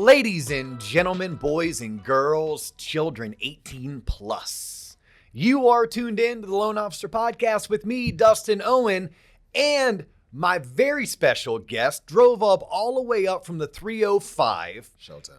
Ladies and gentlemen, boys and girls, children 18 plus, you are tuned in to the Loan Officer Podcast with me, Dustin Owen, and my very special guest drove up all the way up from the 305. Showtime.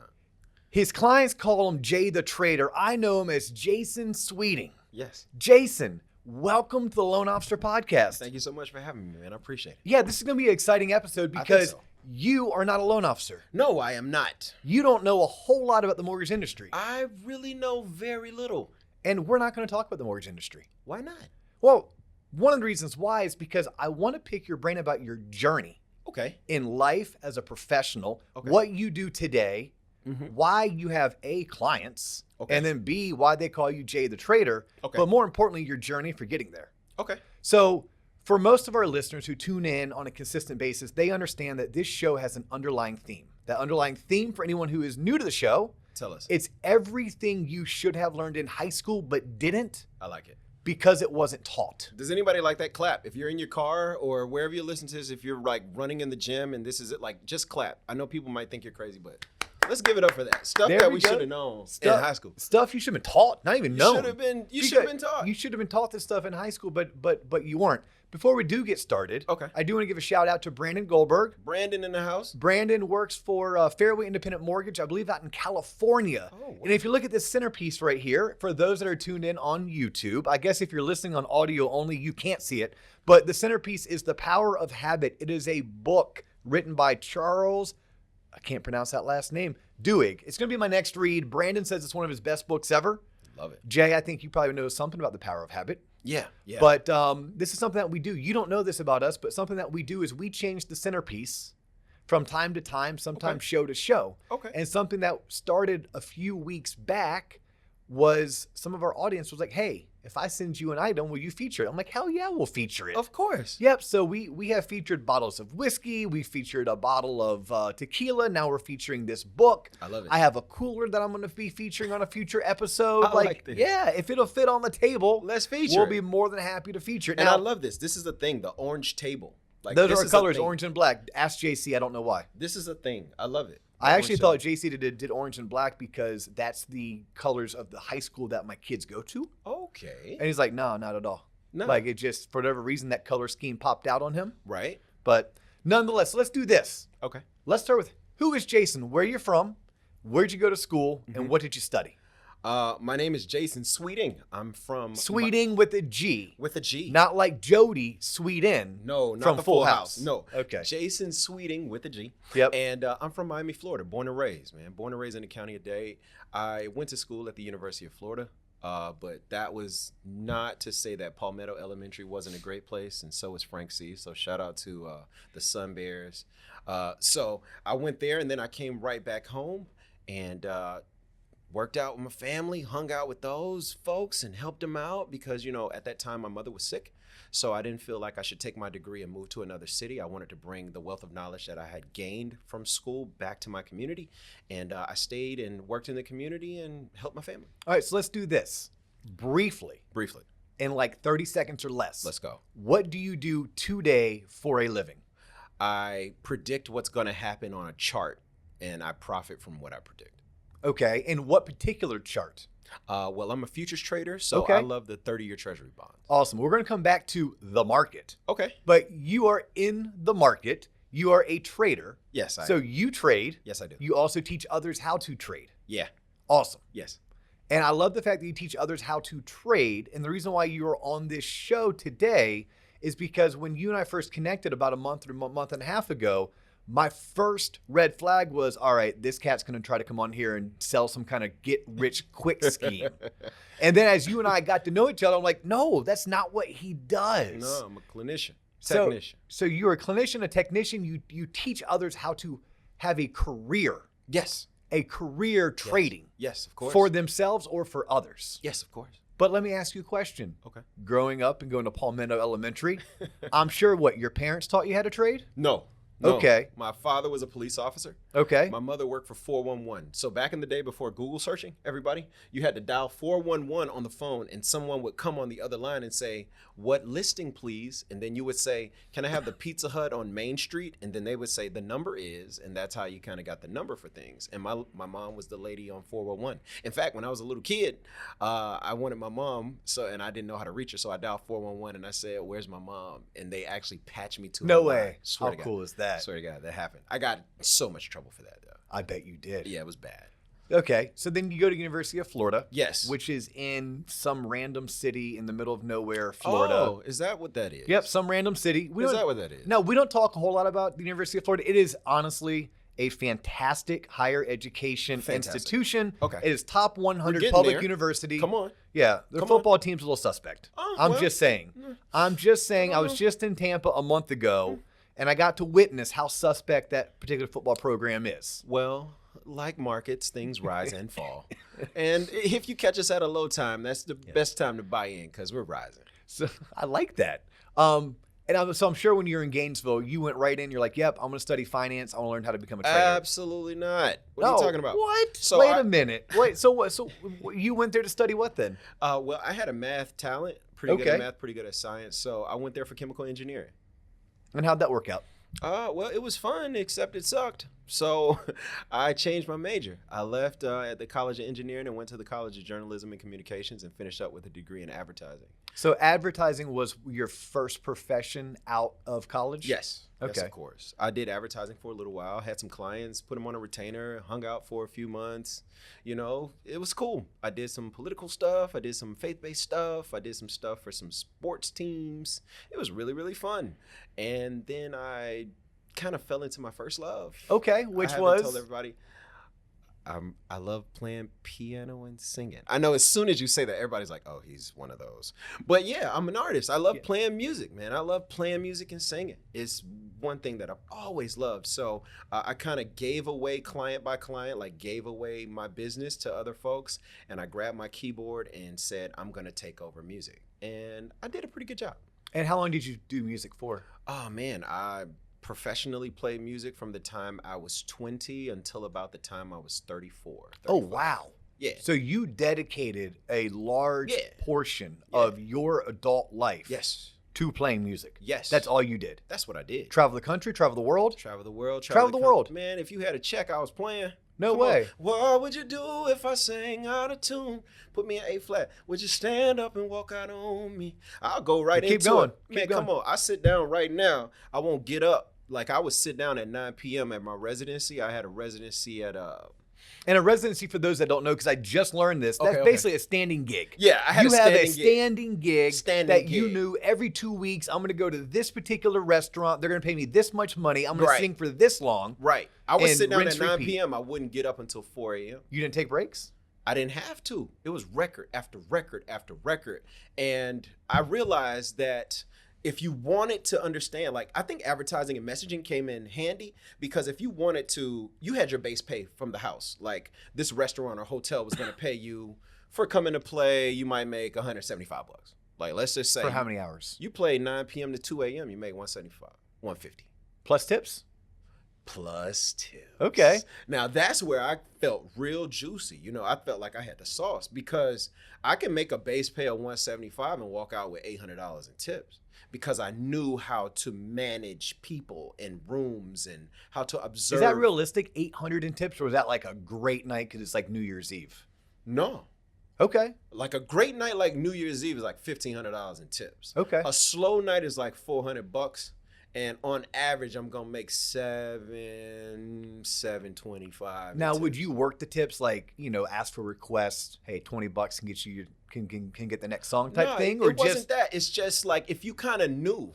His clients call him Jay the Trader. I know him as Jason Sweeting. Yes. Jason, welcome to the Loan Officer Podcast. Thank you so much for having me, man. I appreciate it. Yeah, this is going to be an exciting episode because you are not a loan officer. No, I am not. You don't know a whole lot about the mortgage industry. I really know very little. And we're not going to talk about the mortgage industry. Why not? Well, one of the reasons why is because I want to pick your brain about your journey Okay. in life as a professional, Okay. what you do today, Mm-hmm. why you have A, clients, Okay. and then B, why they call you Jay the Trader, Okay. but more importantly, your journey for getting there. Okay. So for most of our listeners who tune in on a consistent basis, they understand that this show has an underlying theme. That underlying theme for anyone who is new to the show, Tell us. it's everything you should have learned in high school but didn't I like it. because it wasn't taught. Does anybody like that? Clap. If you're in your car or wherever you listen to this, if you're like running in the gym and this is it, like just clap. I know people might think you're crazy, but let's give it up for that. Stuff There that we we go. should have known Stuff- in high school. Stuff you should have been taught, not even known. You should have been taught. You should have been taught this stuff in high school, but you weren't. Before we do get started, Okay. I do want to give a shout out to Brandon Goldberg. Brandon in the house. Brandon works for Fairway Independent Mortgage, I believe out in California. Oh, wow. And if you look at this centerpiece right here, for those that are tuned in on YouTube, I guess if you're listening on audio only, you can't see it, but the centerpiece is The Power of Habit. It is a book written by Charles, I can't pronounce that last name, Duhigg. It's going to be my next read. Brandon says it's one of his best books ever. Love it. Jay, I think you probably know something about The Power of Habit. Yeah. Yeah. But this is something that we do. You don't know this about us, but something that we do is we change the centerpiece from time to time, sometimes Okay. show to show. Okay. And something that started a few weeks back was some of our audience was like, hey, if I send you an item, will you feature it? I'm like, hell yeah, we'll feature it. Of course. Yep. So we have featured bottles of whiskey. We featured a bottle of tequila. Now we're featuring this book. I love it. I have a cooler that I'm going to be featuring on a future episode. I like this. Yeah, if it'll fit on the table, Let's feature we'll it. be more than happy to feature it. And Now, I love this. This is the thing, the orange table. Like those this are our is a colors, thing. orange and black. Ask JC. I don't know why. This is a thing. I love it. I actually Orange thought JC did orange and black because that's the colors of the high school that my kids go to. table. Okay. And he's like, no, not at all. No. Like it just, for whatever reason, that color scheme popped out on him. Right. But nonetheless, let's do this. Okay. Let's start with who is Jason? Where you're from? Where'd you go to school? Mm-hmm. And what did you study? My name is Jason Sweeting. I'm from Sweeting with a G. with a G. Not like Jody Sweetin. No, not from the Full House. No. Okay. Jason Sweeting with a G. Yep. And I'm from Miami, Florida. Born and raised, man. Born and raised in the county of Dade. I went to school at the University of Florida. But that was not to say that Palmetto Elementary wasn't a great place, and so was Frank C. So shout out to the Sun Bears. So I went there, and then I came right back home and worked out with my family, hung out with those folks, and helped them out because, you know, at that time my mother was sick. So I didn't feel like I should take my degree and move to another city. I wanted to bring the wealth of knowledge that I had gained from school back to my community. And I stayed and worked in the community and helped my family. All right, so let's do this briefly Briefly, in like 30 seconds or less. let's go. What do you do today for a living? I predict what's going to happen on a chart, and I profit from what I predict. Okay, and what particular chart? Well, I'm a futures trader, so Okay. I love the 30-year treasury bonds. Awesome. We're going to come back to the market, Okay. but you are in the market. You are a trader. Yes, I So am. you trade. Yes, I do. You also teach others how to trade. Yeah. Awesome. Yes. And I love the fact that you teach others how to trade. And the reason why you are on this show today is because when you and I first connected about a month or month and a half ago, my first red flag was, all right, this cat's going to try to come on here and sell some kind of get rich quick scheme. And then as you and I got to know each other, I'm like, no, that's not what he does. No, I'm a clinician, So- technician. So you're a clinician, a technician. You teach others how to have a career Yes. trading Yes, of course. for themselves or for others. Yes, of course. But let me ask you a question. Okay. Growing up and going to Palmetto Elementary, I'm sure your parents taught you how to trade? No, No. Okay. My father was a police officer. Okay. My mother worked for 411. So back in the day before Google searching, everybody, you had to dial 411 on the phone and someone would come on the other line and say, "What listing, please?" And then you would say, "Can I have the Pizza Hut on Main Street?" And then they would say, "The number is," and that's how you kind of got the number for things. And my mom was the lady on 411. In fact, when I was a little kid, I wanted my mom, and I didn't know how to reach her. So I dialed 411 and I said, "Where's my mom?" And they actually patched me to her. No way. Swear How to God. cool is that? Swear to God, that happened. I got so much trouble for that, though. I bet you did. Yeah, it was bad. Okay. So then you go to University of Florida. Yes. Which is in some random city in the middle of nowhere, Florida. Oh, is that what that is? Yep, some random city. Is that what that is? No, we don't talk a whole lot about the University of Florida. It is honestly a fantastic higher education institution. Okay. It is top We're 100 getting public there. university. Come on. Yeah, their Come football team's a little suspect. Oh, I'm well, just saying. I'm just saying. I was just in Tampa a month ago, and I got to witness how suspect that particular football program is. Well, like markets, things rise and fall. And if you catch us at a low time, that's the best time to buy in because we're rising. So I like that. So I'm sure when you're in Gainesville, you went right in. You're like, "Yep, I'm going to study finance. I want to learn how to become a trader." Absolutely not. What are you talking about? What? So Wait a minute. Wait. So what? So you went there to study what then? Well, I had a math talent, pretty good Okay. at math, pretty good at science. So I went there for chemical engineering. And how'd that work out? Well, it was fun, except it sucked. So I changed my major. I left at the College of Engineering and went to the College of Journalism and Communications and finished up with a degree in advertising. So advertising was your first profession out of college? Yes. Yes, Okay. of course. I did advertising for a little while, had some clients, put them on a retainer, hung out for a few months. You know, it was cool. I did some political stuff. I did some faith-based stuff. I did some stuff for some sports teams. It was really, really fun. And then I kind of fell into my first love. Okay, which I haven't was? told everybody. I love playing piano and singing. I know as soon as you say that, everybody's like, "Oh, he's one of those." But yeah, I'm an artist. I love playing music, man. I love playing music and singing. It's one thing that I've always loved. So I kind of gave away client by client, like gave away my business to other folks. And I grabbed my keyboard and said, "I'm going to take over music." And I did a pretty good job. And how long did you do music for? Oh, man, I professionally played music from the time I was 20 until about the time I was 34. Oh, 35. wow. Yeah. So you dedicated a large Yeah. portion Yeah. of your adult life Yes. to playing music. Yes. That's all you did. That's what I did. Travel the country, travel the world? Travel the world. Travel the world. Man, if you had a check, I was playing. No Come on. way. What would you do if I sang out of tune? Put me in A flat. Would you stand up and walk out on me? I'll go right Keep into going. it. Keep Man, going. come on. I sit down right now. I won't get up. Like I would sit down at 9 p.m. at my residency. I had a residency at And a residency, for those that don't know, because I just learned this, that's Okay. basically a standing gig. Yeah, I had You a have standing a gig. standing gig Standing that you gig. knew every 2 weeks, I'm going to go to this particular restaurant. They're going to pay me this much money. I'm going Right. to sing for this long. Right. I would And sit down rinse, at 9 repeat. p.m. I wouldn't get up until 4 a.m. You didn't take breaks? I didn't have to. It was record after record after record. And I realized that if you wanted to understand, like I think advertising and messaging came in handy because if you wanted to, you had your base pay from the house. Like this restaurant or hotel was going to pay you for coming to play. You might make $175. Like let's just say For how many hours? you play 9 p.m. to 2 a.m. You make $175, $150. Plus tips? Plus tips. Okay. Now that's where I felt real juicy. You know, I felt like I had the sauce because I can make a base pay of $175 and walk out with $800 in tips because I knew how to manage people and rooms and how to observe. Is that realistic? 800 in tips, or was that like a great night because it's like New Year's Eve? No. Okay. Like a great night like New Year's Eve is like $1,500 in tips. Okay. A slow night is like $400. And on average, I'm gonna make $725. Now, would you work the tips like, ask for requests? Hey, $20 can get you can get the next song type thing, or it wasn't that. It's just like if you kind of knew,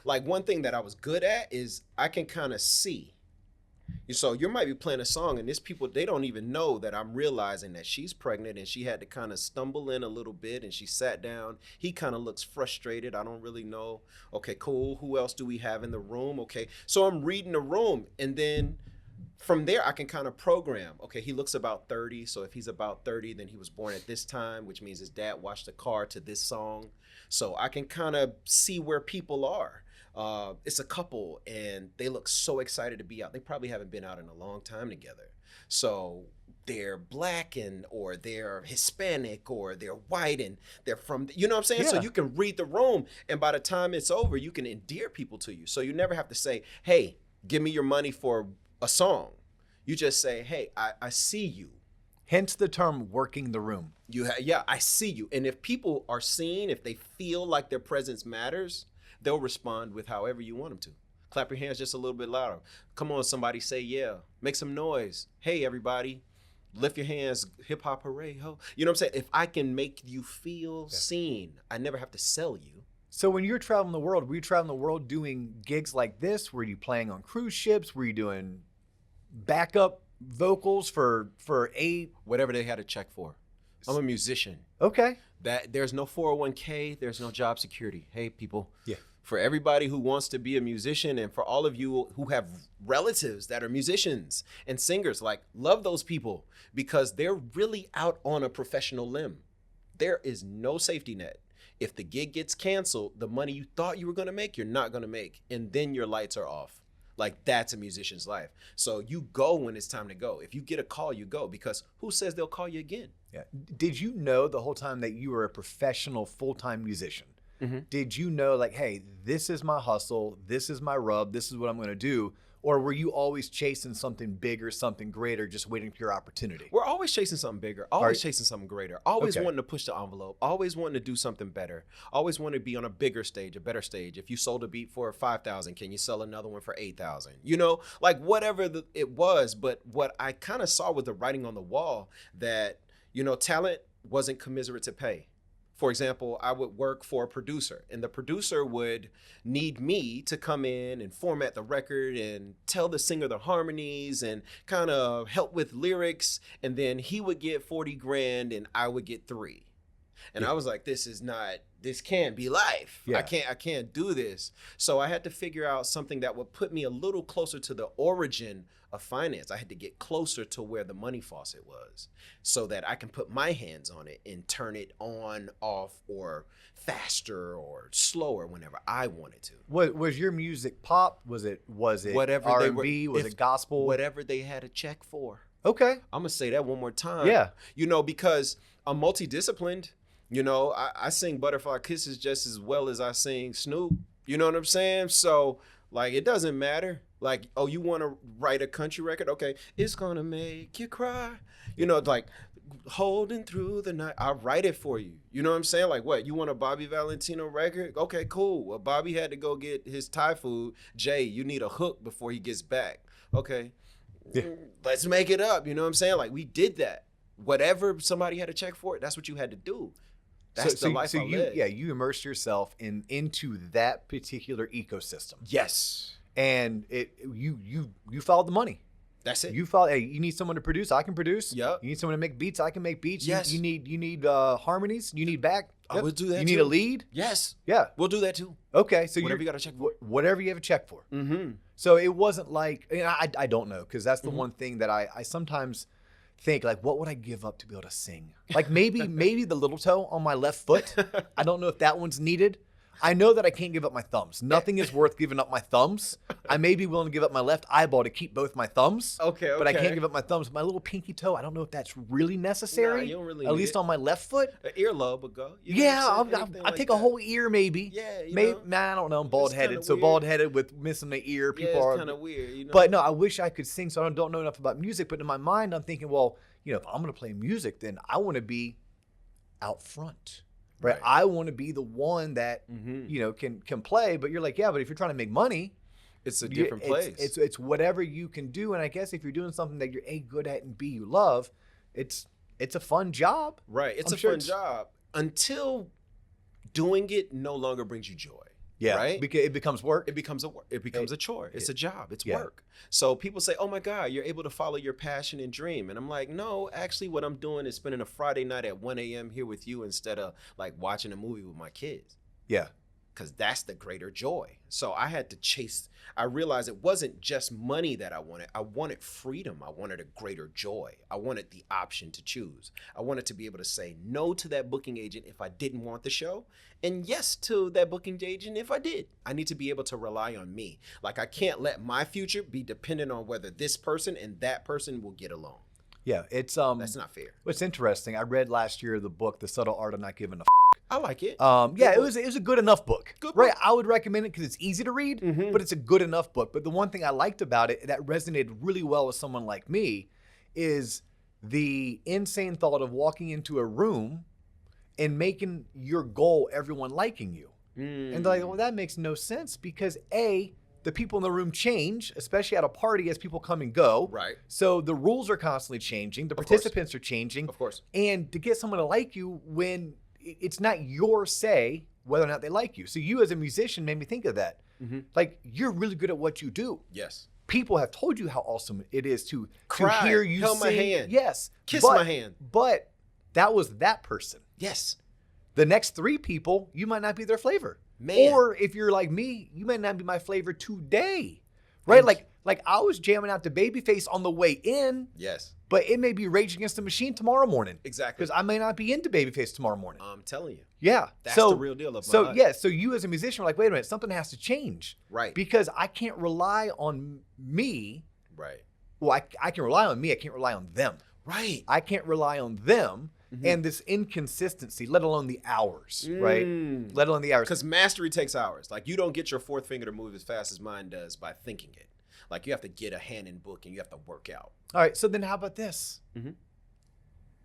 like one thing that I was good at is I can kind of see. So you might be playing a song and these people, they don't even know that I'm realizing that she's pregnant and she had to kind of stumble in a little bit and she sat down. He kind of looks frustrated. I don't really know. Okay, cool. Who else do we have in the room? Okay. So I'm reading the room and then from there I can kind of program. Okay, he looks about 30. So if he's about 30, then he was born at this time, which means his dad washed the car to this song. So I can kind of see where people are. It's a couple, and they look so excited to be out. They probably haven't been out in a long time together. So they're black or they're Hispanic or they're white and they're from, you know what I'm saying? So Yeah. you can read the room, and by the time it's over, you can endear people to you. So you never have to say, hey, give me your money for a song. You just say, hey, I see you. Hence the term working the room. Yeah, I see you. And if people are seen, if they feel like their presence matters, they'll respond with however you want them to. Clap your hands just a little bit louder. Come on, somebody, say yeah. Make some noise. Hey, everybody, lift your hands. Hip hop hooray, ho. You know what I'm saying? If I can make you feel seen, I never have to sell you. So when you're traveling the world, were you traveling the world doing gigs like this? Were you playing on cruise ships? Were you doing backup vocals for aid? Whatever they had a check for. I'm a musician. Okay. That there's no 401k, there's no job security. Hey, people. Yeah. For everybody who wants to be a musician, and for all of you who have relatives that are musicians and singers, like, love those people, because they're really out on a professional limb. There is no safety net. If the gig gets canceled, the money you thought you were going to make, you're not going to make. And then your lights are off. Like, that's a musician's life. So you go when it's time to go. If you get a call, you go, because who says they'll call you again? Yeah. Did you know the whole time that you were a professional full-time musician? Mm-hmm. Did you know, like, hey, this is my hustle, this is my rub, this is what I'm going to do? Or were you always chasing something bigger, something greater, just waiting for your opportunity? We're always chasing something bigger, always chasing something greater, always Okay. wanting to push the envelope, always wanting to do something better, always want to be on a bigger stage, a better stage. If you sold a beat for 5,000, can you sell another one for 8,000? You know, like whatever it was. But what I kind of saw with the writing on the wall, that, you know, talent wasn't commiserate to pay. For example, I would work for a producer, and the producer would need me to come in and format the record and tell the singer the harmonies and kind of help with lyrics. And then he would get 40 grand and I would get 3. And I was like, this can't be life. Yeah. I can't do this. So I had to figure out something that would put me a little closer to the origin of finance. I had to get closer to where the money faucet was, so that I can put my hands on it and turn it on, off, or faster or slower whenever I wanted to. Was your music pop? Was it Whatever R&B? Was it gospel? Whatever they had a check for. Okay. I'm gonna say that one more time. Yeah. You know, because I'm multidisciplined. You know, I sing Butterfly Kisses just as well as I sing Snoop. You know what I'm saying? So, like, it doesn't matter. Like, oh, you want to write a country record? Okay, it's gonna make you cry. You know, like, holding through the night. I'll write it for you. You know what I'm saying? Like, what? You want a Bobby Valentino record? Okay, cool. Well, Bobby had to go get his Thai food. Jay, you need a hook before he gets back. Okay, let's make it up. You know what I'm saying? Like, we did that. Whatever somebody had to check for it, that's what you had to do. That's the life I led. You immersed yourself into that particular ecosystem. Yes. And you followed the money. That's it. You followed. Hey, you need someone to produce. I can produce. Yep. You need someone to make beats. I can make beats. Yes. You need harmonies. You need back. I would do that. You need too. a lead. Yes. Yeah. We'll do that too. Okay. So Whatever you got to check for. whatever you have a check for. Mm-hmm. So it wasn't like, I don't know, because that's the one thing that I sometimes think, like, what would I give up to be able to sing? Like, maybe the little toe on my left foot. I don't know if that one's needed. I know that I can't give up my thumbs. Nothing is worth giving up my thumbs. I may be willing to give up my left eyeball to keep both my thumbs. Okay. But I can't give up my thumbs. My little pinky toe, I don't know if that's really necessary. Nah, you don't really At need least it. on my left foot. An earlobe would go. You know Yeah, what I'm saying? I'll Anything take like a that. whole ear maybe. Yeah, you Maybe, know. man, I don't know. I'm bald-headed. kinda So weird. bald-headed with missing the ear. Yeah, People it's are kind of weird, you know. But no, I wish I could sing, so I don't know enough about music. But in my mind, I'm thinking, well, you know, if I'm going to play music, then I want to be out front, right? I want to be the one that, you know, can play. But you're like, yeah, but if you're trying to make money, it's a different place. It's whatever you can do. And I guess if you're doing something that you're A, good at, and B, you love, it's a fun job. Right. It's I'm a sure fun job until doing it no longer brings you joy. Yeah, Right? because it becomes work. It becomes a chore. It's a job. It's Yeah. work. So people say, "Oh my God, you're able to follow your passion and dream." And I'm like, "No, actually, what I'm doing is spending a Friday night at 1 a.m. here with you instead of like watching a movie with my kids." Yeah. because that's the greater joy. So I had to chase. I realized it wasn't just money that I wanted freedom. I wanted a greater joy. I wanted the option to choose. I wanted to be able to say no to that booking agent if I didn't want the show, and yes to that booking agent if I did. I need to be able to rely on me. Like, I can't let my future be dependent on whether this person and that person will get along. Yeah, it's That's not fair. What's interesting, I read last year the book, The Subtle Art of Not Giving a I like it. Yeah, it was a good enough book. Good right? book. I would recommend it because it's easy to read, but it's a good enough book. But the one thing I liked about it that resonated really well with someone like me is the insane thought of walking into a room and making your goal everyone liking you. And they're like, well, that makes no sense because A, the people in the room change, especially at a party as people come and go. Right. So the rules are constantly changing. The participants are changing. Of course. And to get someone to like you when it's not your say whether or not they like you. So you as a musician made me think of that. Like, you're really good at what you do. Yes. People have told you how awesome it is to Cry, hear you held sing. my hand. Yes. Kiss but, my hand. But that was that person. Yes. The next 3 people, you might not be their flavor. Man. Or if you're like me, you might not be my flavor today. Right? Like I was jamming out to Babyface on the way in. Yes. But it may be Rage Against the Machine tomorrow morning. Exactly. Because I may not be into Babyface tomorrow morning. I'm telling you. Yeah. That's the real deal of my So life. yeah, so you as a musician are like, wait a minute, something has to change. Right. Because I can't rely on me. Right. Well, I can rely on me. I can't rely on them. Right. I can't rely on them and this inconsistency, let alone the hours, right? Let alone the hours. Because mastery takes hours. Like, you don't get your fourth finger to move as fast as mine does by thinking it. Like, you have to get a hand in book and you have to work out. All right, so then how about this?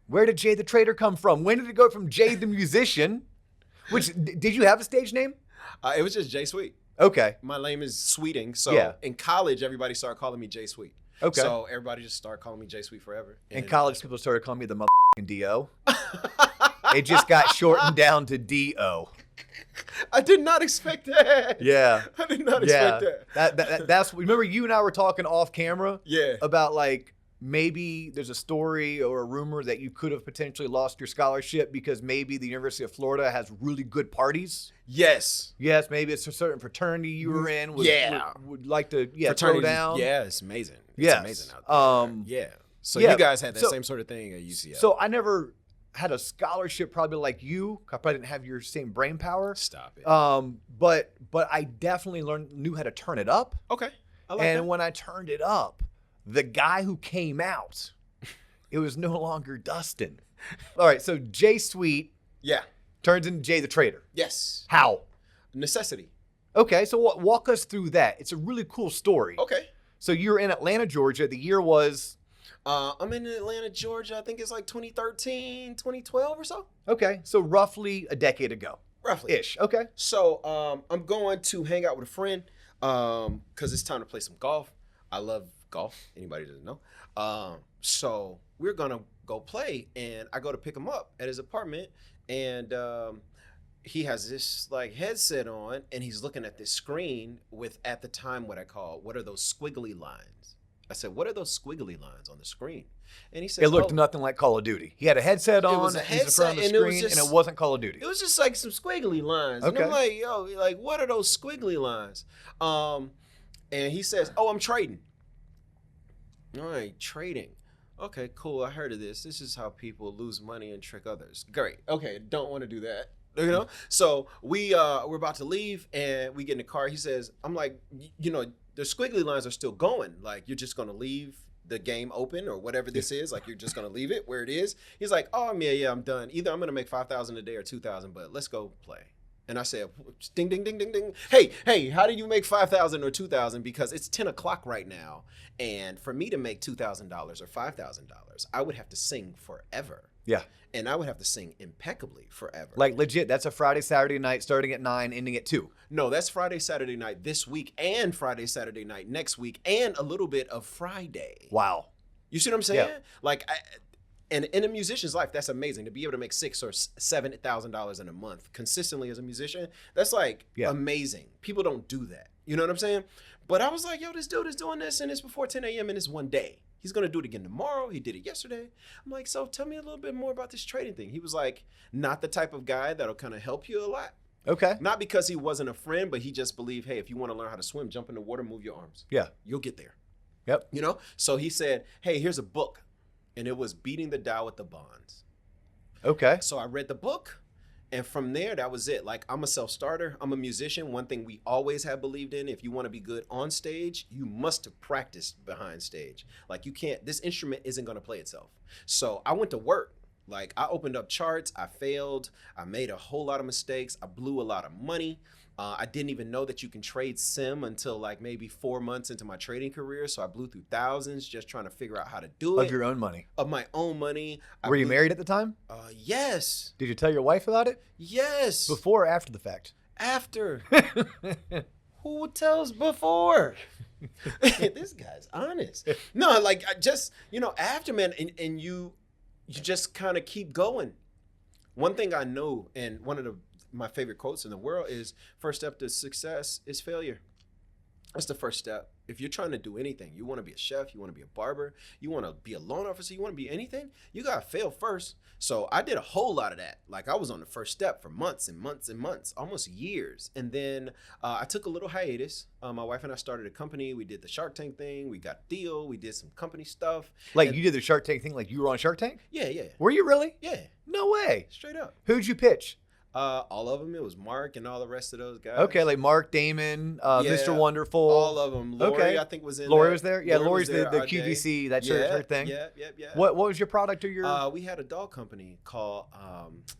Where did Jay the Trader come from? When did it go from Jay the Musician? Which, did you have a stage name? It was just Jay Sweet. Okay. My name is Sweeting. So Yeah. in college, everybody started calling me Jay Sweet. Okay. So everybody just started calling me Jay Sweet forever. In college, people started calling me the motherfucking D.O. It just got shortened down to D.O. I did not expect that. Yeah. I did not expect that. That's, remember you and I were talking off camera Yeah. about like, maybe there's a story or a rumor that you could have potentially lost your scholarship because maybe the University of Florida has really good parties. Yes. Yes, maybe it's a certain fraternity you were in. Would like to throw Fraternities, down. Yeah, it's amazing. It's Yes. amazing out there. Yeah. So yeah, you guys had that so- same sort of thing at UCF. So I never had a scholarship probably like you. I probably didn't have your same brain power. Stop it. But I definitely knew how to turn it up. Okay. I like And that. when I turned it up, the guy who came out, it was no longer Dustin. All right, so Jay Sweet Yeah. turns into Jay the Trader. Yes. How? Necessity. Okay, so walk us through that. It's a really cool story. Okay. So you were in Atlanta, Georgia. The year was? I'm in Atlanta, Georgia. I think it's like 2013, 2012 or so. Okay, so roughly a decade ago. Roughly. Ish, okay. So I'm going to hang out with a friend because it's time to play some golf. I love golf. Anybody doesn't know. So we're going to go play, and I go to pick him up at his apartment, and he has this like headset on, and he's looking at this screen with, at the time, what are those squiggly lines? I said, what are those squiggly lines on the screen? And he says, It looked nothing like Call of Duty. He had a headset on, was a he's in front of the headset, and it was screen, just- and it wasn't Call of Duty. it was just like some squiggly lines. And Okay. I'm like, yo, like, what are those squiggly lines? And he says, oh, I'm trading. All right, trading. Okay, cool. I heard of this. This is how people lose money and trick others. Great. Okay, don't want to do that. You know? So we're about to leave, and we get in the car. He says, I'm like, you know, the squiggly lines are still going. Like, you're just going to leave the game open or whatever this is. Like, you're just going to leave it where it is. He's like, oh, yeah, I'm done. Either I'm going to make $5,000 a day or $2,000, but let's go play. And I said, ding, ding, ding, ding, ding. Hey, how do you make $5,000 or $2,000? Because it's 10 o'clock right now. And for me to make $2,000 or $5,000, I would have to sing forever. Yeah. And I would have to sing impeccably forever. Like legit, that's a Friday, Saturday night, starting at 9, ending at 2. No, that's Friday, Saturday night this week, and Friday, Saturday night next week, and a little bit of Friday. Wow. You see what I'm saying? Yeah. Like, and in a musician's life, that's amazing to be able to make $6,000 or $7,000 in a month consistently as a musician. That's like amazing. People don't do that. You know what I'm saying? But I was like, yo, this dude is doing this, and it's before 10 a.m. and it's one day. He's gonna do it again tomorrow. He did it yesterday. I'm like, so tell me a little bit more about this trading thing. He was like, not the type of guy that'll kind of help you a lot. Okay. Not because he wasn't a friend, but he just believed, hey, if you want to learn how to swim, jump in the water, move your arms. Yeah. You'll get there. Yep. You know? So he said, hey, here's a book. And it was Beating the Tao with the Bonds. Okay. So I read the book. And from there, that was it. Like, I'm a self-starter. I'm a musician. One thing we always have believed in, if you want to be good on stage, you must have practiced behind stage. Like, you can't, this instrument isn't going to play itself. So I went to work. Like, I opened up charts. I failed. I made a whole lot of mistakes. I blew a lot of money. I didn't even know that you can trade sim until like maybe 4 months into my trading career. So I blew through thousands just trying to figure out how to do it. Of your own money. Of my own money. Were you married at the time? Yes. Did you tell your wife about it? Yes. Before or after the fact? After. Who tells before? This guy's honest. No, like I just, after, man, and you just kind of keep going. One thing I know, and one of my favorite quotes in the world is, first step to success is failure. That's the first step. If you're trying to do anything, you want to be a chef, you want to be a barber, you want to be a loan officer, you want to be anything, you got to fail first. So I did a whole lot of that. Like, I was on the first step for months and months and months, almost years. And then I took a little hiatus. My wife and I started a company. We did the Shark Tank thing. We got a deal. We did some company stuff. Like, you did the Shark Tank thing, like you were on Shark Tank? Yeah, yeah. Were you really? Yeah. No way. Straight up. Who'd you pitch? All of them. It was Mark and all the rest of those guys. Okay, like Mark, Damon, Mr. Wonderful. All of them. Lori, I think, was in Lori that. was there? Yeah, Lori's there, the QVC, that's her thing. Yeah. What was your product or your... We had a doll company called,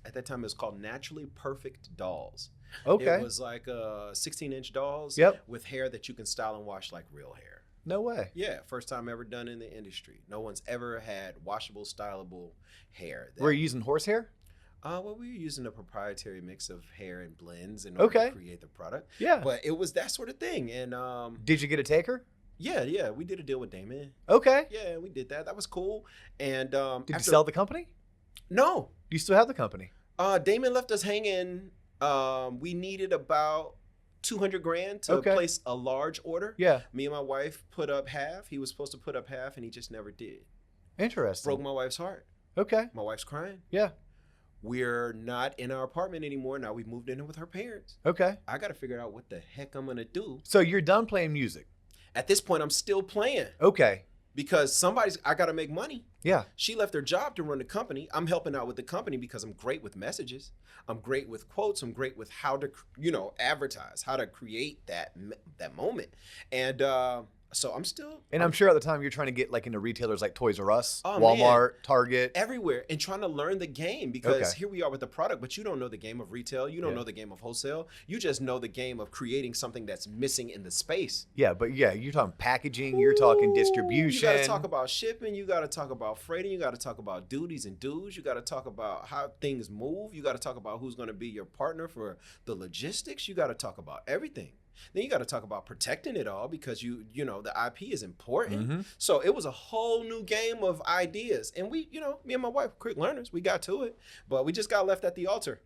at that time it was called Naturally Perfect Dolls. Okay. It was like 16-inch dolls with hair that you can style and wash like real hair. No way. Yeah, first time ever done in the industry. No one's ever had washable, stylable hair. Were you using horsehair? Well, we were using a proprietary mix of hair and blends in order to create the product. Yeah. But it was that sort of thing. And did you get a taker? Yeah. We did a deal with Damon. Okay. Yeah, we did that. That was cool. And did you sell the company? No. Do you still have the company? Damon left us hanging. We needed about $200,000 to place a large order. Yeah. Me and my wife put up half. He was supposed to put up half, and he just never did. Interesting. Broke my wife's heart. Okay. My wife's crying. Yeah. We're not in our apartment anymore. Now we've moved in with her parents. Okay. I got to figure out what the heck I'm going to do. So you're done playing music? At this point, I'm still playing. Okay. Because I got to make money. Yeah. She left her job to run the company. I'm helping out with the company because I'm great with messages. I'm great with quotes. I'm great with how to, advertise, how to create that moment. And so I'm still. And I'm sure at the time you're trying to get like into retailers like Toys R Us, Oh, Walmart, man. Target. Everywhere, and trying to learn the game because here we are with the product, but you don't know the game of retail. You don't know the game of wholesale. You just know the game of creating something that's missing in the space. Yeah, but you're talking packaging, you're talking distribution. You got to talk about shipping. You got to talk about freighting. You got to talk about duties and dues. You got to talk about how things move. You got to talk about who's going to be your partner for the logistics. You got to talk about everything. Then you got to talk about protecting it all because the IP is important. Mm-hmm. So it was a whole new game of ideas. And we, me and my wife, quick learners, we got to it, but we just got left at the altar.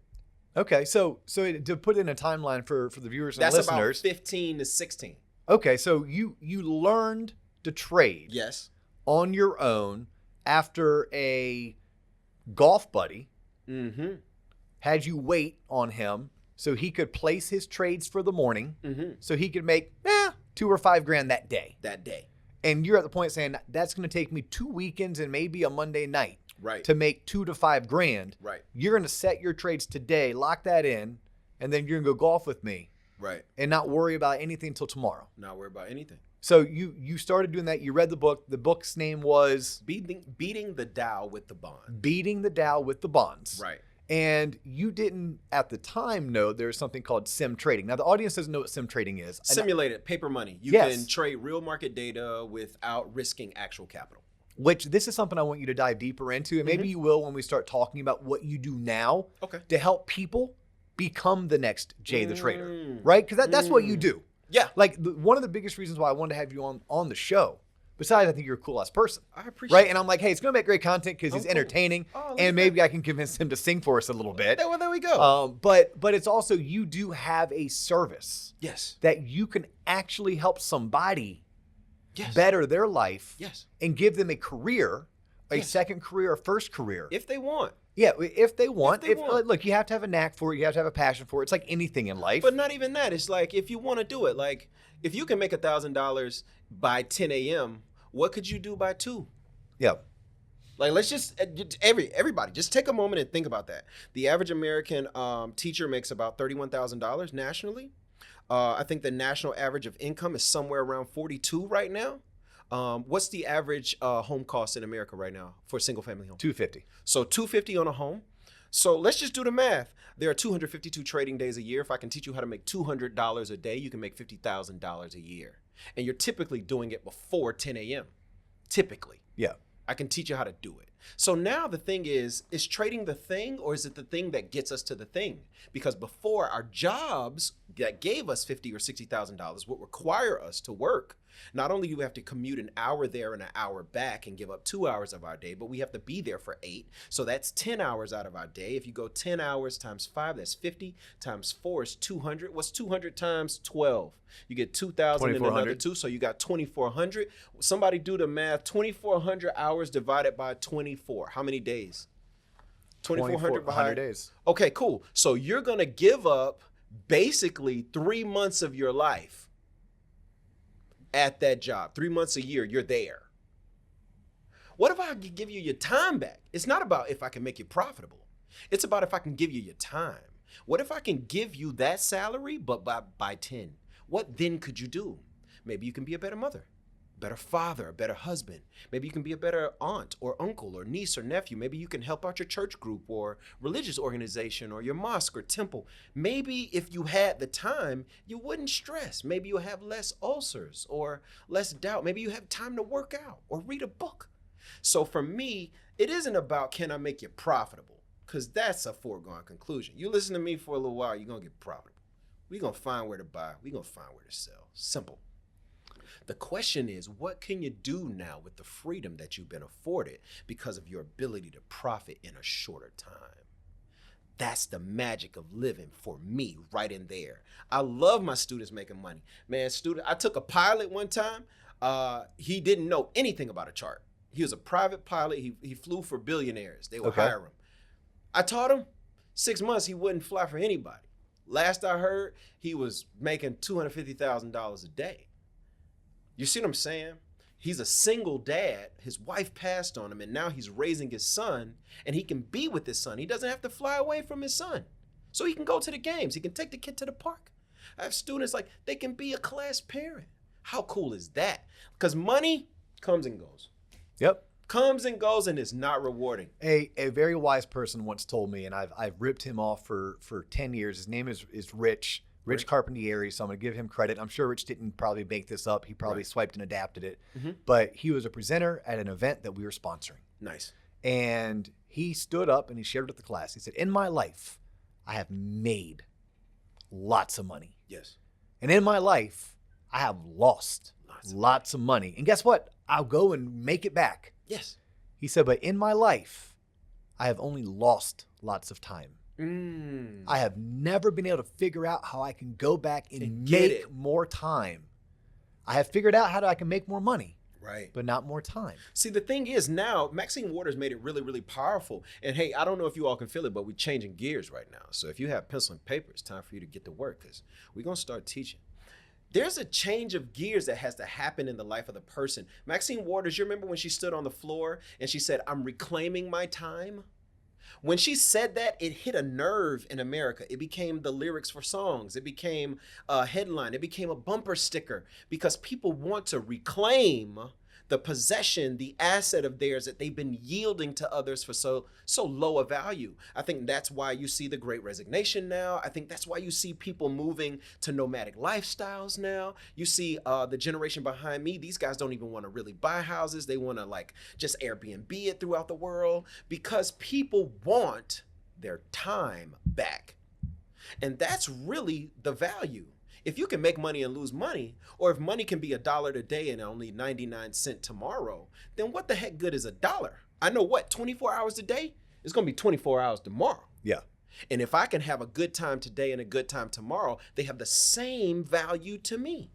Okay. So to put in a timeline for the viewers and listeners. That's about 15 to 16. Okay. So you learned to trade. Yes. On your own after a golf buddy had you wait on him so he could place his trades for the morning, so he could make $2,000 or $5,000 that day. That day. And you're at the point saying, that's going to take me 2 weekends and maybe a Monday night to make $2,000 to $5,000. Right. You're going to set your trades today, lock that in, and then you're going to go golf with me. Right. And not worry about anything until tomorrow. Not worry about anything. So you started doing that. You read the book. The book's name was? Beating the Tao with the Bonds. Beating the Tao with the Bonds. Right. And you didn't, at the time, know there's something called sim trading. Now, the audience doesn't know what sim trading is. Simulated paper money. You can trade real market data without risking actual capital. Which this is something I want you to dive deeper into. And maybe you will when we start talking about what you do now to help people become the next Jay the Trader. Right? Because that's what you do. Yeah. Like one of the biggest reasons why I wanted to have you on the show, besides, I think you're a cool ass person. I appreciate it. And I'm like, hey, it's going to make great content because he's entertaining. And maybe I can convince him to sing for us a little bit. Well, there we go. But it's also, you do have a service. Yes. That you can actually help somebody better their life. Yes. And give them a career, a second career, a first career. If they want. Yeah, if they want. they want. Look, you have to have a knack for it. You have to have a passion for it. It's like anything in life. But not even that. It's like if you want to do it, like if you can make $1,000 by 10 a.m., what could you do by 2? Yeah. Like let's just everybody just take a moment and think about that. The average American teacher makes about $31,000 nationally. I think the national average of income is somewhere around 42 right now. What's the average home cost in America right now for a single family home? 250. So 250 on a home. So let's just do the math. There are 252 trading days a year. If I can teach you how to make $200 a day, you can make $50,000 a year. And you're typically doing it before 10 a.m. Typically. Yeah. I can teach you how to do it. So now the thing is trading the thing, or is it the thing that gets us to the thing? Because before, our jobs that gave us $50,000 or $60,000 would require us to work. Not only do we have to commute an hour there and an hour back and give up 2 hours of our day, but we have to be there for 8. So that's 10 hours out of our day. If you go 10 hours times 5, that's 50, times 4 is 200. What's 200 times 12? You get 2,000 and another 2, so you got 2,400. Somebody do the math. 2,400 hours divided by 24. How many days? 2,400 days. Okay, cool. So you're going to give up basically 3 months of your life at that job. 3 months a year, you're there. What if I could give you your time back? It's not about if I can make you profitable. It's about if I can give you your time. What if I can give you that salary, but by 10? What then could you do? Maybe you can be a better mother, better father, a better husband. Maybe you can be a better aunt or uncle or niece or nephew. Maybe you can help out your church group or religious organization or your mosque or temple. Maybe if you had the time, you wouldn't stress. Maybe you'll have less ulcers or less doubt. Maybe you have time to work out or read a book. So for me, it isn't about can I make you profitable, because that's a foregone conclusion. You listen to me for a little while, you're going to get profitable. We're going to find where to buy. We're going to find where to sell. Simple. The question is, what can you do now with the freedom that you've been afforded because of your ability to profit in a shorter time? That's the magic of living for me right in there. I love my students making money. Man, I took a pilot one time. He didn't know anything about a chart. He was a private pilot. He flew for billionaires. They would hire him. I taught him 6 months he wouldn't fly for anybody. Last I heard, he was making $250,000 a day. You see what I'm saying? He's a single dad. His wife passed on him, and now he's raising his son, and he can be with his son. He doesn't have to fly away from his son. So he can go to the games. He can take the kid to the park. I have students like, they can be a class parent. How cool is that? Because money comes and goes. Yep. Comes and goes, and it's not rewarding. A very wise person once told me, and I've ripped him off for 10 years. His name is Rich Carpentieri, so I'm going to give him credit. I'm sure Rich didn't probably make this up. He probably swiped and adapted it. Mm-hmm. But he was a presenter at an event that we were sponsoring. Nice. And he stood up and he shared with the class. He said, in my life, I have made lots of money. Yes. And in my life, I have lost lots of money. And guess what? I'll go and make it back. Yes. He said, but in my life, I have only lost lots of time. I have never been able to figure out how I can go back and make more time. I have figured out how I can make more money. Right. But not more time. See, the thing is now, Maxine Waters made it really, really powerful. And hey, I don't know if you all can feel it, but we're changing gears right now. So if you have pencil and paper, it's time for you to get to work, because we're going to start teaching. There's a change of gears that has to happen in the life of the person. Maxine Waters, you remember when she stood on the floor and she said, I'm reclaiming my time? When she said that, it hit a nerve in America. It became the lyrics for songs. It became a headline. It became a bumper sticker, because people want to reclaim the possession, the asset of theirs that they've been yielding to others for so low a value. I think that's why you see the Great Resignation now. I think that's why you see people moving to nomadic lifestyles now. You see the generation behind me, these guys don't even want to really buy houses. They want to like just Airbnb it throughout the world, because people want their time back. And that's really the value. If you can make money and lose money, or if money can be $1 today and only 99 cents tomorrow, then what the heck good is $1? I know what, 24 hours a day? It's going to be 24 hours tomorrow. Yeah. And if I can have a good time today and a good time tomorrow, they have the same value to me.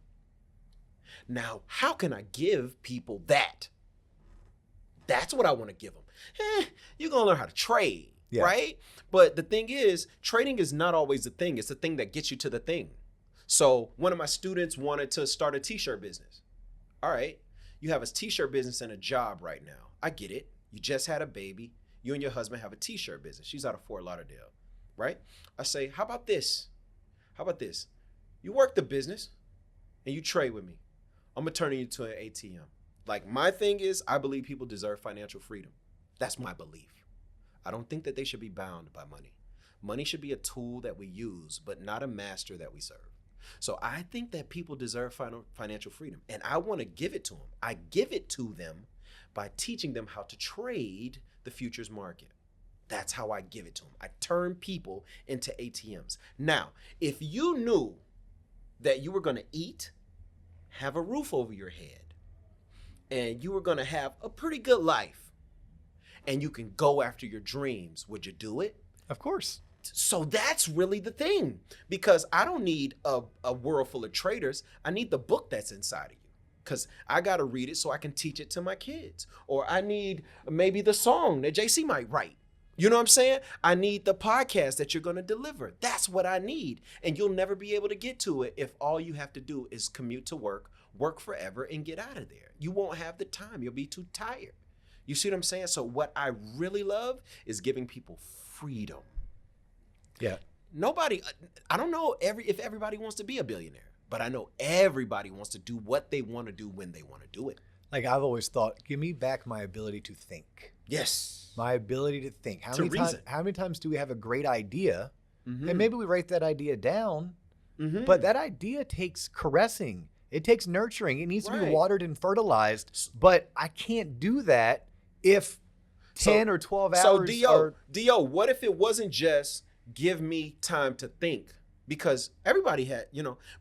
Now, how can I give people that? That's what I want to give them. You're going to learn how to trade. Yeah. right? But the thing is, trading is not always the thing. It's the thing that gets you to the thing. So one of my students wanted to start a t-shirt business. All right, you have a t-shirt business and a job right now. I get it. You just had a baby. You and your husband have a t-shirt business. She's out of Fort Lauderdale, right? I say, how about this? How about this? You work the business and you trade with me. I'm gonna turn you into an ATM. Like, my thing is, I believe people deserve financial freedom. That's my belief. I don't think that they should be bound by money. Money should be a tool that we use, but not a master that we serve. So I think that people deserve financial freedom, and I want to give it to them. I give it to them by teaching them how to trade the futures market. That's how I give it to them. I turn people into ATMs. Now, if you knew that you were going to eat, have a roof over your head, and you were going to have a pretty good life, and you can go after your dreams, would you do it? Of course. So that's really the thing, because I don't need a world full of traders. I need the book that's inside of you, because I got to read it so I can teach it to my kids. Or I need maybe the song that JC might write. You know what I'm saying? I need the podcast that you're going to deliver. That's what I need. And you'll never be able to get to it if all you have to do is commute to work forever, and get out of there. You won't have the time. You'll be too tired. You see what I'm saying? So what I really love is giving people freedom. Yeah. Nobody, I don't know if everybody wants to be a billionaire, but I know everybody wants to do what they want to do when they want to do it. Like, I've always thought, give me back my ability to think. Yes. My ability to think. How To many reason. how many times do we have a great idea, Mm-hmm. and maybe we write that idea down, Mm-hmm. but that idea takes caressing. It takes nurturing. It needs to be Right. watered and fertilized. But I can't do that if 10 or 12 hours So are... Dio, what if it wasn't just give me time to think? Because everybody had,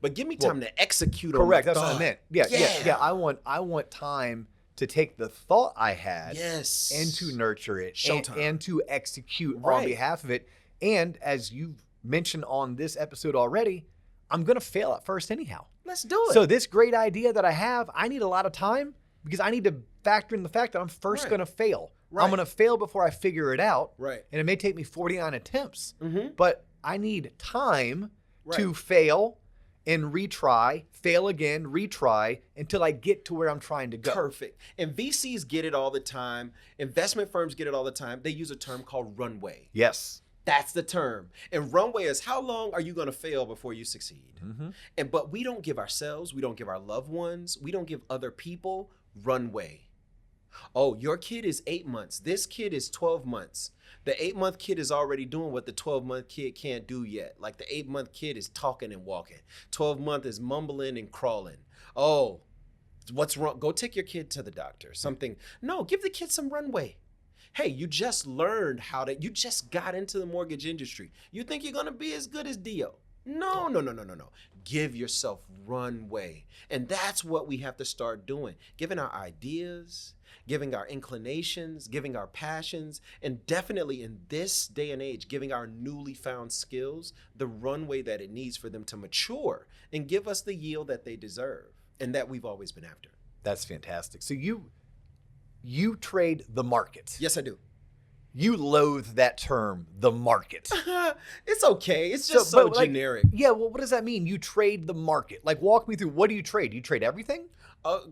but give me time to execute on Correct. my That's what I thought. meant. Yeah. I want time to take the thought I had Yes. and to nurture it Showtime. and to execute on Right. behalf of it. And as you've mentioned on this episode already, I'm going to fail at first anyhow. Let's do it. So this great idea that I have, I need a lot of time because I need to factor in the fact that I'm first Right. going to fail. Right. I'm going to fail before I figure it out. Right. And it may take me 49 attempts, Mm-hmm. but I need time Right. to fail and retry, fail again, retry until I get to where I'm trying to go. Perfect. And VCs get it all the time. Investment firms get it all the time. They use a term called runway. Yes. That's the term. And runway is how long are you going to fail before you succeed? Mm-hmm. But we don't give ourselves, we don't give our loved ones, we don't give other people runway. Oh, your kid is 8 months. This kid is 12 months. The 8-month kid is already doing what the 12-month kid can't do yet. Like the 8-month kid is talking and walking. 12-month is mumbling and crawling. Oh, what's wrong? Go take your kid to the doctor. Something. No, give the kid some runway. Hey, you just learned you just got into the mortgage industry. You think you're going to be as good as Dio. No. Give yourself runway. And that's what we have to start doing. Giving our ideas, giving our inclinations, giving our passions, and definitely in this day and age, giving our newly found skills the runway that it needs for them to mature and give us the yield that they deserve and that we've always been after. That's fantastic. So you trade the market. Yes, I do. You loathe that term, the market. It's okay. It's just so but, like, generic. Yeah, well, what does that mean? You trade the market. Like, walk me through, what do you trade? Do you trade everything?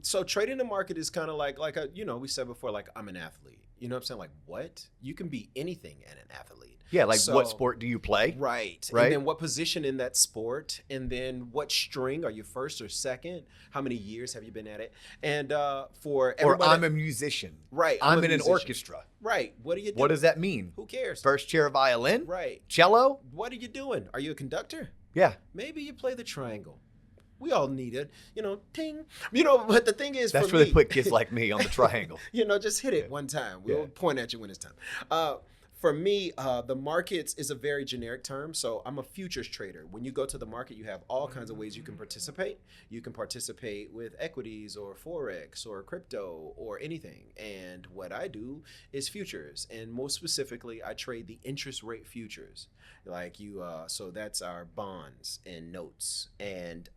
So trading the market is kind of like we said before, like I'm an athlete. You know what I'm saying? Like, what? You can be anything and an athlete. Yeah, like So- what sport do you play? Right. Right. And then what position in that sport? And then what string? Are you first or second? How many years have you been at it? And for Or everybody, I'm a musician. right. I'm a in an musician. orchestra. Right. What do you do? What does that mean? Who cares? First chair violin? Right. Cello? What are you doing? Are you a conductor? Yeah. Maybe you play the triangle. We all need it, ting. But the thing is, That's for where me, they put kids like me on the triangle. just hit it one time. We'll Yeah. point at you when it's time. For me, the markets is a very generic term. So I'm a futures trader. When you go to the market, you have all kinds of ways you can participate. You can participate with equities or Forex or crypto or anything. And what I do is futures. And most specifically, I trade the interest rate futures. Like so that's our bonds and notes. And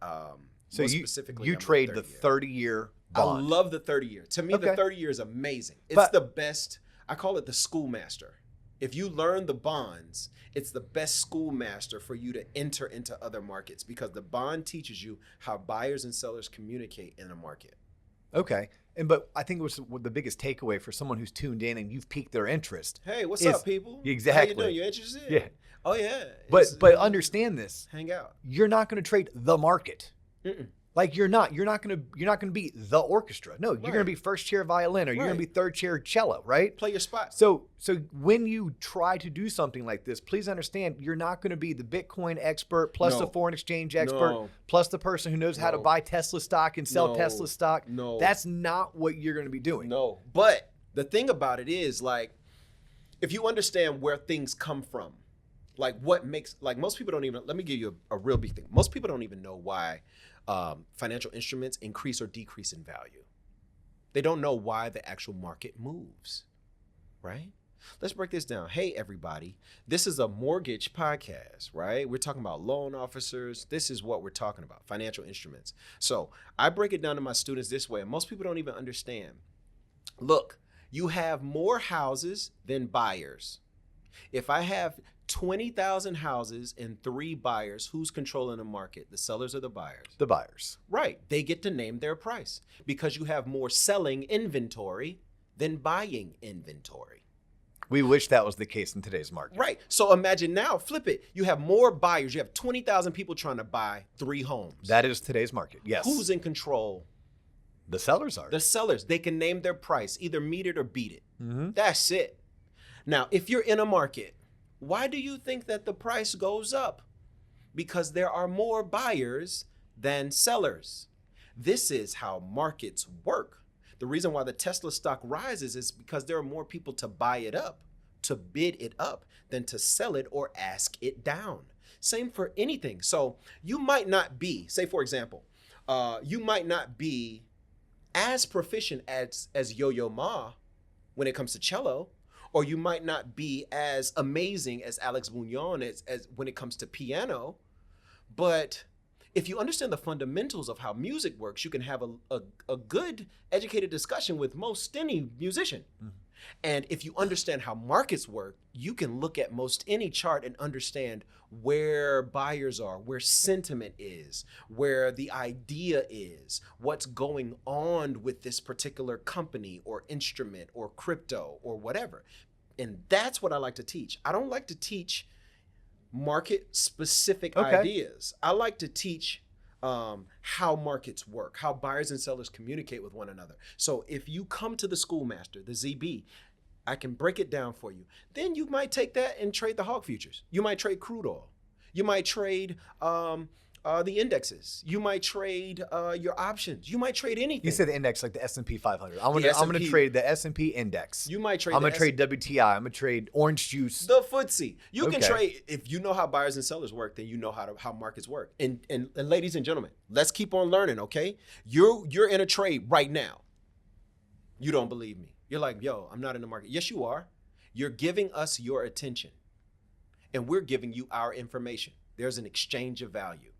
So most you specifically, you I'm a trade the 30-year. 30-year bond. I love the 30-year. To me, Okay. the 30-year is amazing. It's But- the best. I call it the schoolmaster. If you learn the bonds, it's the best schoolmaster for you to enter into other markets because the bond teaches you how buyers and sellers communicate in a market. Okay. But I think it was the biggest takeaway for someone who's tuned in and you've piqued their interest. Hey, what's is- up, people? Exactly. How you doing? You interested? Yeah. Oh, yeah. But understand this. Hang out. You're not going to trade the market. Mm-mm. Like you're not going to be the orchestra. No, you're going to Right. be first chair violin or you're going to Right. be third chair cello, right? Play your spot. So when you try to do something like this, please understand you're not going to be the Bitcoin expert plus No. the foreign exchange expert No. plus the person who knows how to No. buy Tesla stock and sell No. Tesla stock. No. That's not what you're going to be doing. No. But the thing about it is, like, if you understand where things come from, like what makes, like most people don't even, let me give you a real big thing. Most people don't even know why financial instruments increase or decrease in value. They don't know why the actual market moves, right? Let's break this down. Hey, everybody, this is a mortgage podcast, right? We're talking about loan officers. This is what we're talking about, financial instruments. So I break it down to my students this way, and most people don't even understand. Look, you have more houses than buyers. If I have 20,000 houses and 3 buyers, who's controlling the market? The sellers or the buyers? The buyers. Right. They get to name their price because you have more selling inventory than buying inventory. We wish that was the case in today's market. Right. So imagine now, flip it. You have more buyers. You have 20,000 people trying to buy 3 homes. That is today's market. Yes. Who's in control? The sellers are. The sellers. They can name their price, either meet it or beat it. Mm-hmm. That's it. Now, if you're in a market, why do you think that the price goes up? Because there are more buyers than sellers. This is how markets work. The reason why the Tesla stock rises is because there are more people to buy it up, to bid it up, than to sell it or ask it down. Same for anything. So you might not be, say for example, you might not be as proficient as Yo-Yo Ma when it comes to cello, or you might not be as amazing as Alex Bouillon as when it comes to piano. But if you understand the fundamentals of how music works, you can have a good educated discussion with most any musician. Mm-hmm. And if you understand how markets work, you can look at most any chart and understand where buyers are, where sentiment is, where the idea is, what's going on with this particular company or instrument or crypto or whatever. And that's what I like to teach. I don't like to teach market specific ideas. I like to teach how markets work, how buyers and sellers communicate with one another. So if you come to the Schoolmaster, the ZB, I can break it down for you. Then you might take that and trade the hog futures. You might trade crude oil. You might trade the indexes. You might trade your options. You might trade anything. You said the index, like the S&P 500. I'm The gonna S&P. trade the S&P index. You might trade. I'm gonna trade WTI. I'm gonna trade orange juice. The FTSE. You can Okay. trade if you know how buyers and sellers work. Then you know how markets work. And ladies and gentlemen, let's keep on learning. Okay, you're in a trade right now. You don't believe me. You're like, yo, I'm not in the market. Yes, you are. You're giving us your attention, and we're giving you our information. There's an exchange of value.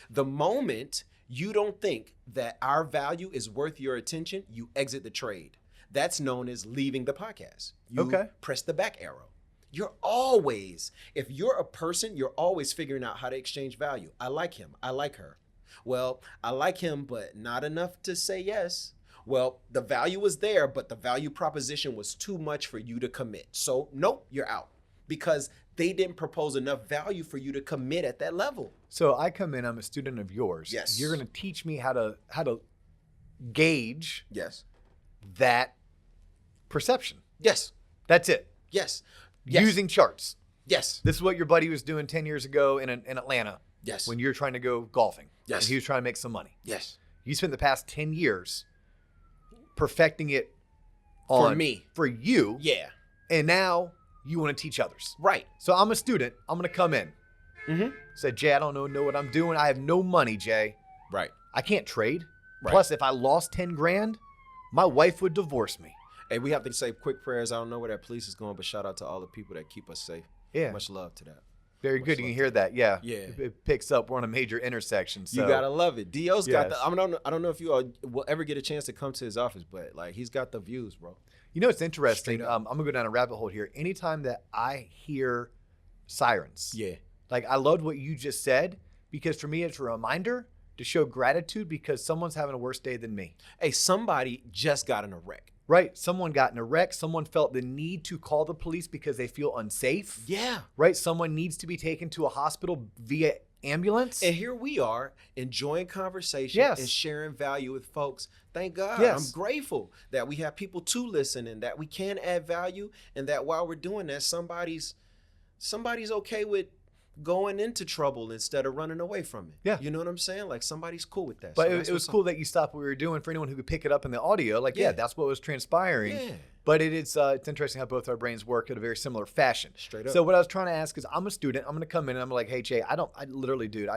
The moment you don't think that our value is worth your attention, you exit the trade. That's known as leaving the podcast. You press the back arrow. You're always, if you're a person, you're always figuring out how to exchange value. I like him. I like her. Well, I like him, but not enough to say yes. Well, the value was there, but the value proposition was too much for you to commit. So nope, you're out because they didn't propose enough value for you to commit at that level. So I come in, I'm a student of yours. Yes. You're going to teach me how to gauge Yes. that perception. Yes. That's it. Yes. Yes. Using charts. Yes. This is what your buddy was doing 10 years ago in Atlanta. Yes. When you were trying to go golfing. Yes. And he was trying to make some money. Yes. You spent the past 10 years perfecting it For me. For you. Yeah. And now you want to teach others. Right. So I'm a student. I'm going to come in. Mm-hmm. Say, Jay, I don't know what I'm doing. I have no money, Jay. Right. I can't trade. Right. Plus, if I lost 10 grand, my wife would divorce me. Hey, we have to say quick prayers. I don't know where that police is going, but shout out to all the people that keep us safe. Yeah. Much love to that. Very good. You can hear that. Yeah. Yeah. It picks up. We're on a major intersection. So. You gotta love it. Dio's got Yes. the. I don't know if you all will ever get a chance to come to his office, but like he's got the views, bro. You know, it's interesting. Straight up. I'm gonna go down a rabbit hole here. Anytime that I hear sirens, Yeah. like I loved what you just said, because for me it's a reminder to show gratitude because someone's having a worse day than me. Hey, somebody just got in a wreck. Right? Someone got in a wreck. Someone felt the need to call the police because they feel unsafe. Yeah. Right? Someone needs to be taken to a hospital via ambulance. And here we are enjoying conversation Yes. and sharing value with folks. Thank God. Yes. I'm grateful that we have people to listen and that we can add value and that while we're doing that, somebody's okay with going into trouble instead of running away from it. Yeah. You know what I'm saying? Like somebody's cool with that. But So it that's was what's cool that you stopped what we were doing. For anyone who could pick it up in the audio, like, yeah, Yeah. that's what was transpiring. Yeah. But it's interesting how both our brains work in a very similar fashion. Straight up. So what I was trying to ask is, I'm a student. I'm going to come in and I'm like, hey, Jay, I literally, dude,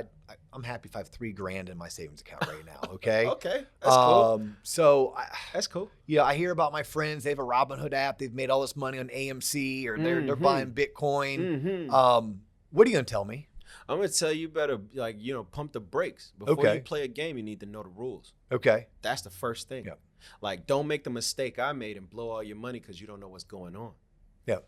I'm happy if I have $3,000 in my savings account right now. Okay. Okay. That's cool. So That's cool. yeah, I hear about my friends. They have a Robinhood app. They've made all this money on AMC, or they're buying Bitcoin. Mhm. What are you going to tell me? I'm gonna tell you better, like, pump the brakes. Before Okay. you play a game, you need to know the rules. Okay. That's the first thing. Yeah. Like, don't make the mistake I made and blow all your money because you don't know what's going on. Yeah.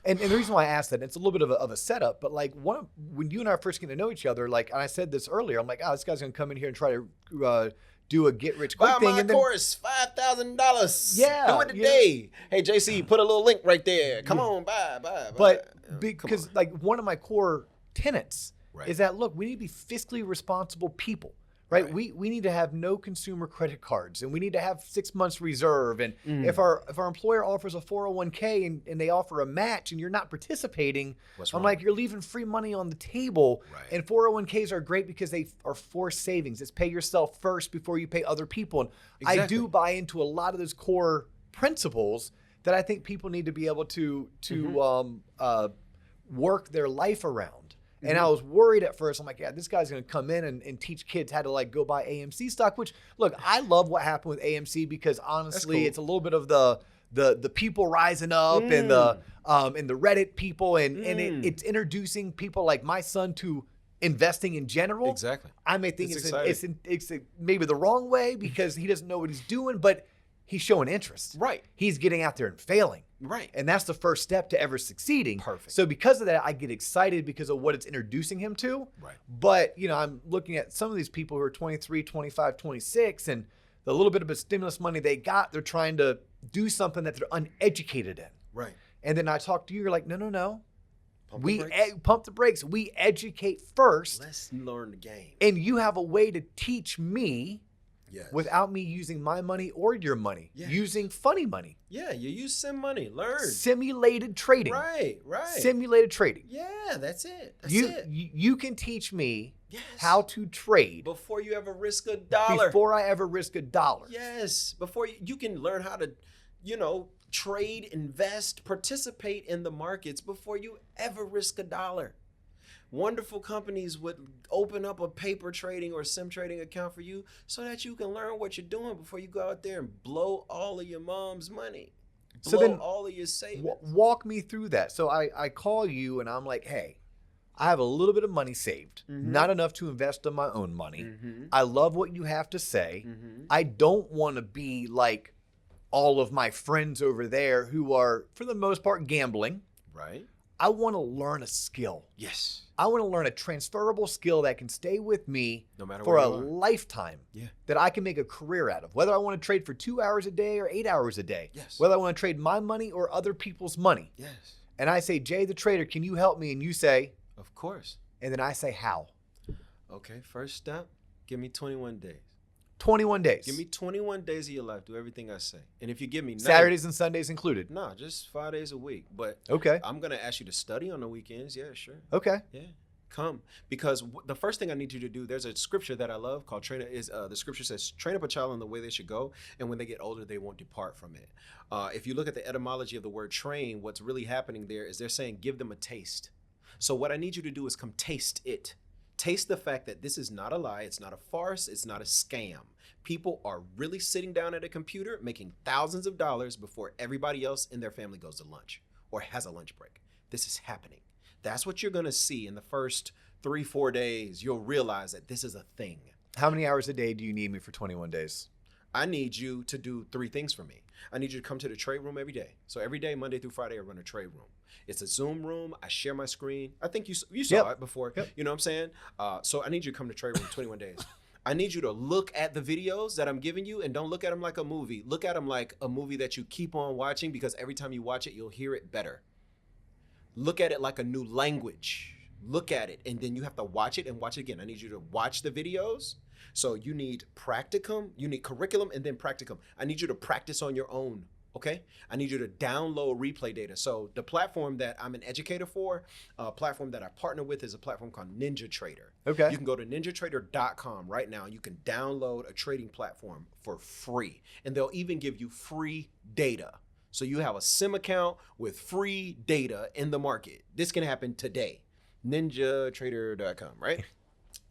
And the reason why I asked that, it's a little bit of a setup, but like when you and I first getting to know each other, like, and I said this earlier, I'm like, oh, this guy's going to come in here and try to do a get rich quick Buy thing. my And then, course, $5,000. Yeah, Do it today. Hey, JC, put a little link right there. Come on, buy. but Come because on. like one of my core tenets Right. is that, look, we need to be fiscally responsible people, right? Right. We need to have no consumer credit cards, and we need to have 6 months reserve. And Mm. if our employer offers a 401k and they offer a match and you're not participating, What's I'm wrong? like, you're leaving free money on the table. Right. And 401ks are great because they are forced savings. It's pay yourself first before you pay other people. And I Exactly. do buy into a lot of those core principles that I think people need to be able to work their life around. And I was worried at first. I'm like, yeah, this guy's going to come in and teach kids how to like go buy AMC stock, which, look, I love what happened with AMC because honestly, cool. it's a little bit of the people rising up and the Reddit people and it's introducing people like my son to investing in general. Exactly. I may think It's it's maybe the wrong way because he doesn't know what he's doing, but he's showing interest. Right. He's getting out there and failing. Right. And that's the first step to ever succeeding. Perfect. So because of that, I get excited because of what it's introducing him to. Right. But, I'm looking at some of these people who are 23, 25, 26, and the little bit of a stimulus money they got, they're trying to do something that they're uneducated in. Right. And then I talk to you, you're like, no. Pump the We brakes. pump the brakes. We educate first. Let's learn the game. And you have a way to teach me Yes. without me using my money or your money, Yes. using funny money. Yeah, you use sim money. Learn. Simulated trading. Right. Simulated trading. Yeah, that's it. That's You it. you can teach me Yes. how to trade Before you ever risk a dollar. before I ever risk a dollar. Yes. Before you can learn how to, trade, invest, participate in the markets before you ever risk a dollar. Wonderful companies would open up a paper trading or sim trading account for you so that you can learn what you're doing before you go out there and blow all of your mom's money. So Blow then all of your savings. Walk me through that. So I call you and I'm like, hey, I have a little bit of money saved, not enough to invest in my own money. I love what you have to say. I don't want to be like all of my friends over there who are, for the most part, gambling. Right. I want to learn a skill. Yes. I want to learn a transferable skill that can stay with me No matter for where a you are. lifetime. Yeah. That I can make a career out of. Whether I want to trade for 2 hours a day or 8 hours a day. Yes. Whether I want to trade my money or other people's money. Yes. And I say, Jay the trader, can you help me? And you say, Of course. and then I say, how? Okay, first step, give me 21 days. 21 days. Give me 21 days of your life. Do everything I say. And if you give me 9, Saturdays and Sundays included. No, just 5 days a week. But Okay. I'm going to ask you to study on the weekends. Yeah, sure. Okay. Yeah. Come. Because the first thing I need you to do, there's a scripture that I love called the scripture says, train up a child in the way they should go. And when they get older, they won't depart from it. If you look at the etymology of the word train, what's really happening there is they're saying, give them a taste. So what I need you to do is come taste it. Taste the fact that this is not a lie. It's not a farce. It's not a scam. People are really sitting down at a computer making thousands of dollars before everybody else in their family goes to lunch or has a lunch break. This is happening. That's what you're going to see in the first 3-4 days. You'll realize that this is a thing. How many hours a day do you need me for 21 days? I need you to do 3 things for me. I need you to come to the trade room every day. So every day, Monday through Friday, I run a trade room. It's a Zoom room. I share my screen. I think you saw it before. Yep. You know what I'm saying? So I need you to come to trade room 21 days. I need you to look at the videos that I'm giving you and don't look at them like a movie. Look at them like a movie that you keep on watching, because every time you watch it, you'll hear it better. Look at it like a new language. Look at it, and then you have to watch it and watch it again. I need you to watch the videos. So you need practicum, you need curriculum, and then practicum. I need you to practice on your own, okay? I need you to download replay data. So the platform that I'm an educator for, a platform that I partner with, is a platform called Ninja Trader. Okay. You can go to ninjatrader.com right now. You can download a trading platform for free, and they'll even give you free data. So you have a SIM account with free data in the market. This can happen today. Ninjatrader.com, right?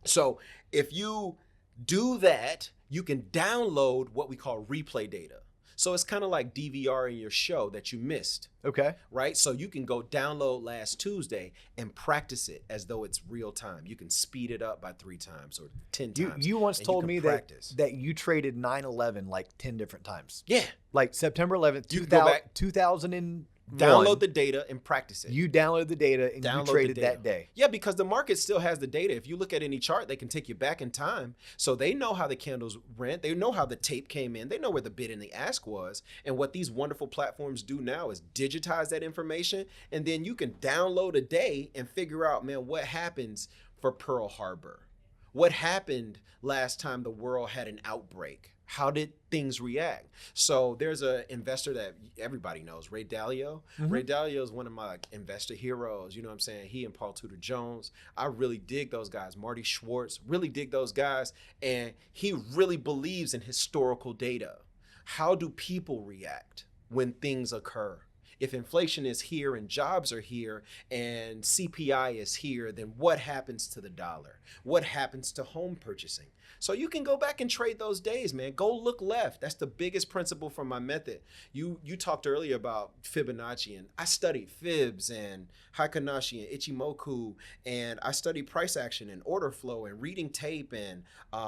So if you do that, you can download what we call replay data. So it's kind of like DVR in your show that you missed, Okay. right? So you can go download last Tuesday and practice it as though it's real time. You can speed it up by 3 times or 10 times. You once and told can me practice. that you traded 9/11 like 10 different times. Yeah. Like September 11th, You can go back, 2001. download the data and practice it. You downloaded the data and Download you traded the data. that day. Yeah, because the market still has the data. If you look at any chart, they can take you back in time. So they know how the candles went. They know how the tape came in. They know where the bid and the ask was. And what these wonderful platforms do now is digitize that information. And then you can download a day and figure out, man, what happens for Pearl Harbor? What happened last time the world had an outbreak? How did things react? So there's an investor that everybody knows, Ray Dalio. Mhm. Ray Dalio is one of my investor heroes. You know what I'm saying? He and Paul Tudor Jones. I really dig those guys. Marty Schwartz, really dig those guys. And he really believes in historical data. How do people react when things occur? If inflation is here and jobs are here and CPI is here, then what happens to the dollar? What happens to home purchasing? So you can go back and trade those days, man. Go look left. That's the biggest principle from my method. You talked earlier about Fibonacci, and I studied Fibs and Heikinai and Ichimoku, and I studied price action and order flow and reading tape and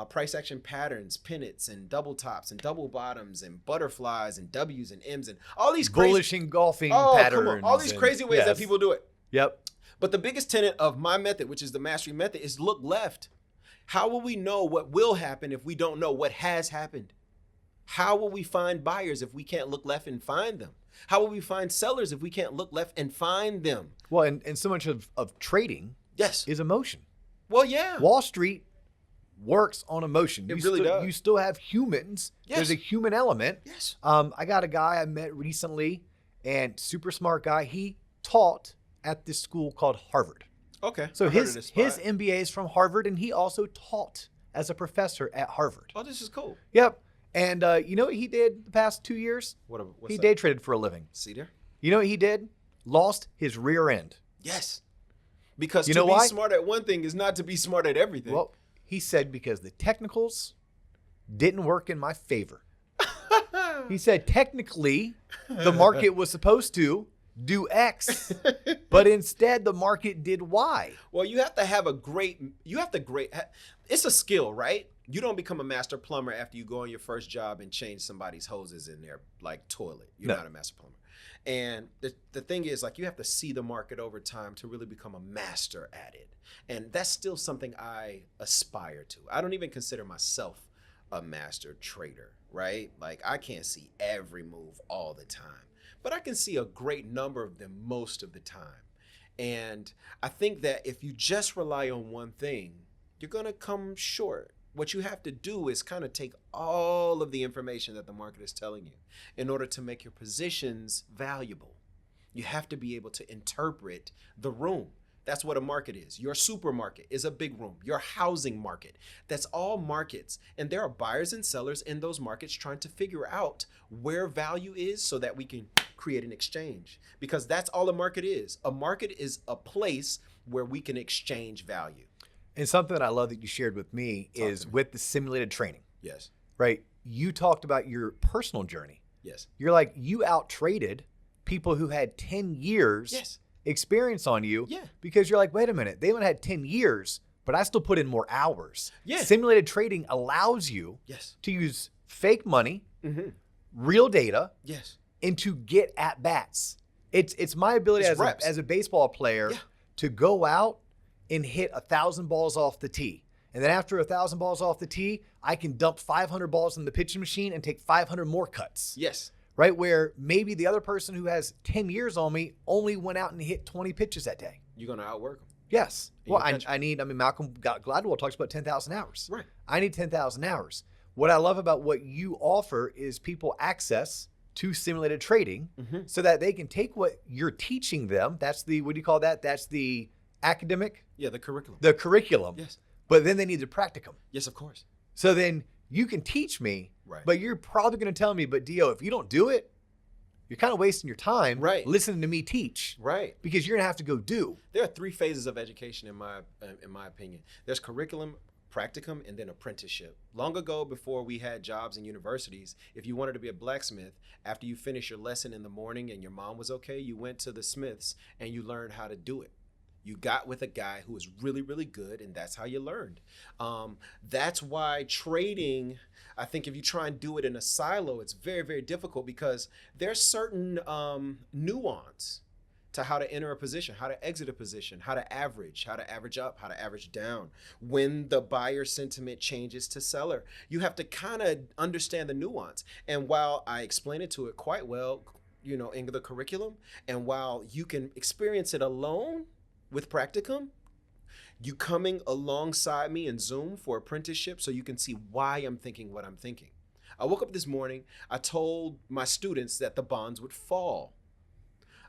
price action patterns, pinnets and double tops and double bottoms and butterflies and W's and M's and all these crazy Bullish engulfing patterns. come on, all these crazy ways that people do it. Yep. But the biggest tenet of my method, which is the mastery method, is look left. How will we know what will happen if we don't know what has happened? How will we find buyers if we can't look left and find them? How will we find sellers if we can't look left and find them? Well, and so much of trading Yes. is emotion. Well, yeah. Wall Street works on emotion. It really does. You still have humans. Yes. There's a human element. Yes. I got a guy I met recently, and super smart guy. He taught at this school called Harvard. Okay. So I've heard of this his spot. MBA is from Harvard, and he also taught as a professor at Harvard. Oh, this is cool. Yep. And you know what he did the past 2 years? What's He that? day traded for a living. See there? You know what he did? Lost his rear end. Yes. Because You to know be why? smart at one thing is not to be smart at everything. Well, he said because the technicals didn't work in my favor. He said technically the market was supposed to do X, but instead the market did Y. Well, you have to have it's a skill, right? You don't become a master plumber after you go on your first job and change somebody's hoses in their like toilet. You're No. not a master plumber. And the thing is, like, you have to see the market over time to really become a master at it. And that's still something I aspire to. I don't even consider myself a master trader, right? Like, I can't see every move all the time, but I can see a great number of them most of the time. And I think that if you just rely on one thing, you're going to come short. What you have to do is kind of take all of the information that the market is telling you in order to make your positions valuable. You have to be able to interpret the room. That's what a market is. Your supermarket is a big room. Your housing market, that's all markets. And there are buyers and sellers in those markets trying to figure out where value is so that we can create an exchange. Because that's all a market is. A market is a place where we can exchange value. And something that I love that you shared with me is to me. with the simulated training, Yes. right? You talked about your personal journey. Yes. You're like, you out traded people who had 10 years Yes. experience on you. Yeah. Because you're like, wait a minute, they only had 10 years, but I still put in more hours. Yeah. Simulated trading allows you Yes. to use fake money, Mm-hmm. real data, Yes. and to get at bats. It's my ability It's as a baseball player Yeah. to go out and hit 1,000 balls off the tee. And then after 1,000 balls off the tee, I can dump 500 balls in the pitching machine and take 500 more cuts. Yes. Right? Where maybe the other person who has 10 years on me only went out and hit 20 pitches that day. You're going to outwork them. Yes. And Well, you'll catch Malcolm Gladwell talks about 10,000 hours. Right. I need 10,000 hours. What I love about what you offer is people access to simulated trading so that they can take what you're teaching them. That's the, what do you call that? That's the academic, Yeah, the curriculum. the curriculum. Yes. But then they need the practicum. Yes, of course. So then you can teach me, Right. but you're probably going to tell me, but Dio, if you don't do it, you're kind of wasting your time Right. listening to me teach. Right. Because you're going to have to go do. There are 3 phases of education in my opinion. There's curriculum, practicum, and then apprenticeship. Long ago, before we had jobs in universities, if you wanted to be a blacksmith, after you finished your lesson in the morning and your mom was okay, you went to the smiths and you learned how to do it. You got with a guy who was really, really good, and that's how you learned. That's why trading, I think if you try and do it in a silo, it's very, very difficult because there's certain nuance to how to enter a position, how to exit a position, how to average up, how to average down. When the buyer sentiment changes to seller, you have to kind of understand the nuance. And while I explain it to it quite well, you know, in the curriculum, and while you can experience it alone with practicum, you coming alongside me in Zoom for apprenticeship so you can see why I'm thinking what I'm thinking. I woke up this morning, I told my students that the bonds would fall.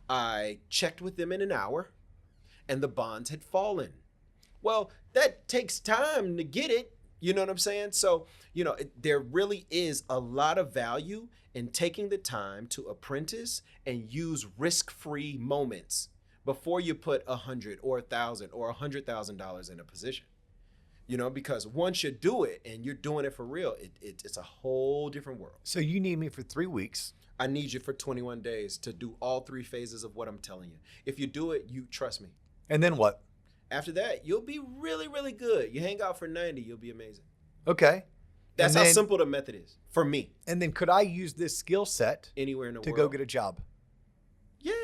I checked with them in an hour and the bonds had fallen. Well, that takes time to get it. You know what I'm saying? So, you know, there really is a lot of value in taking the time to apprentice and use risk-free moments before you put $100 or $1,000 or $100,000 in a position. You know, because once you do it and you're doing it for real, it's a whole different world. So you need me for 3 weeks. I need you for 21 days to do all 3 phases of what I'm telling you. If you do it, you trust me. And then what? After that, you'll be really, really good. You hang out for 90, you'll be amazing. Okay. That's And how then- simple the method is for me. And then could I use this skill set Anywhere in the to world. go get a job? Yeah.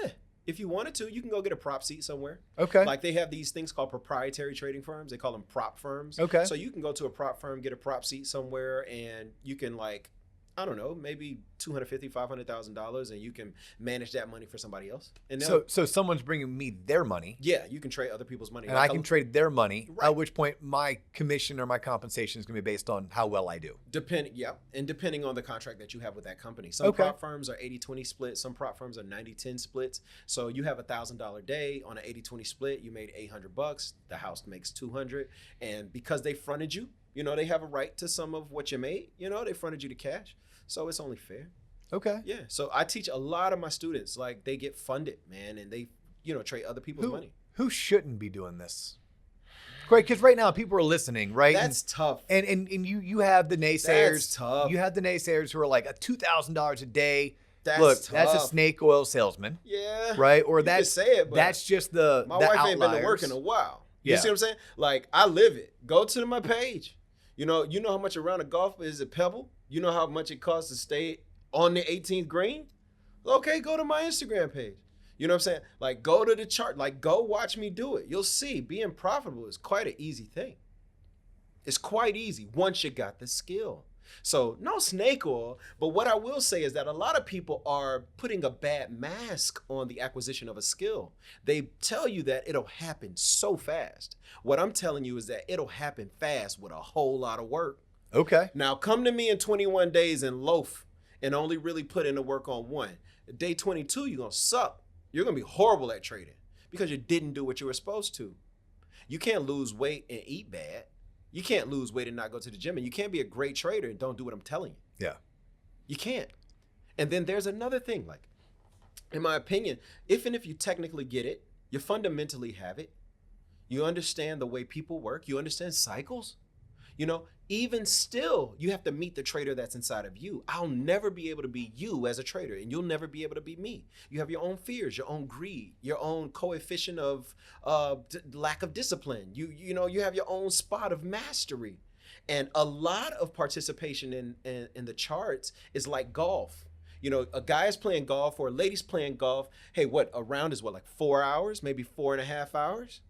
If you wanted to, you can go get a prop seat somewhere. Okay. Like they have these things called proprietary trading firms. They call them prop firms. Okay. So you can go to a prop firm, get a prop seat somewhere, and you can like, I don't know, maybe $250,000, $500,000, and you can manage that money for somebody else. And so someone's bringing me their money, yeah, you can trade other people's money. and Like I can trade their money. Right. At which point, my commission or my compensation is going to be based on how well I do. depending on the contract that you have with that company. Some Okay. prop firms are 80-20 splits. Some prop firms are 90-10 splits. So you have $1,000 day on an 80-20 split. You made $800. The house makes $200, and because they fronted you, you know, they have a right to some of what you made. You know, they fronted you to cash. So it's only fair. Okay. Yeah. So I teach a lot of my students, like they get funded, man, and they, you know, trade other people's money. Who shouldn't be doing this? Great, because right now people are listening, right? That's tough. And you have the naysayers. That's tough. You have the naysayers who are like, a $2,000 a day. That's Look, tough. that's a snake oil salesman, Yeah. right? Or You can that's say it, but that's just the my the wife ain't been to outliers. work in a while. You Yeah. see what I'm saying? Like I live it. Go to my page. You know how much a round of golf is at Pebble? You know how much it costs to stay on the 18th green? Okay, go to my Instagram page. You know what I'm saying? Like go to the chart. Like go watch me do it. You'll see being profitable is quite an easy thing. It's quite easy once you got the skill. So no snake oil, but what I will say is that a lot of people are putting a bad mask on the acquisition of a skill. They tell you that it'll happen so fast. What I'm telling you is that it'll happen fast with a whole lot of work. Okay. Now come to me in 21 days and loaf and only really put in the work on one. Day 22, you're gonna suck. You're gonna be horrible at trading because you didn't do what you were supposed to. You can't lose weight and eat bad. You can't lose weight and not go to the gym, and you can't be a great trader and don't do what I'm telling you. Yeah. You can't. And then there's another thing, like, in my opinion, if you technically get it, you fundamentally have it, you understand the way people work, you understand cycles, You know, even still, you have to meet the trader that's inside of you. I'll never be able to be you as a trader, and you'll never be able to be me. You have your own fears, your own greed, your own coefficient of lack of discipline. You know, you have your own spot of mastery. And a lot of participation in the charts is like golf. You know, a guy is playing golf or a lady's playing golf. Hey, what, a round is what, like 4 hours, maybe 4.5 hours?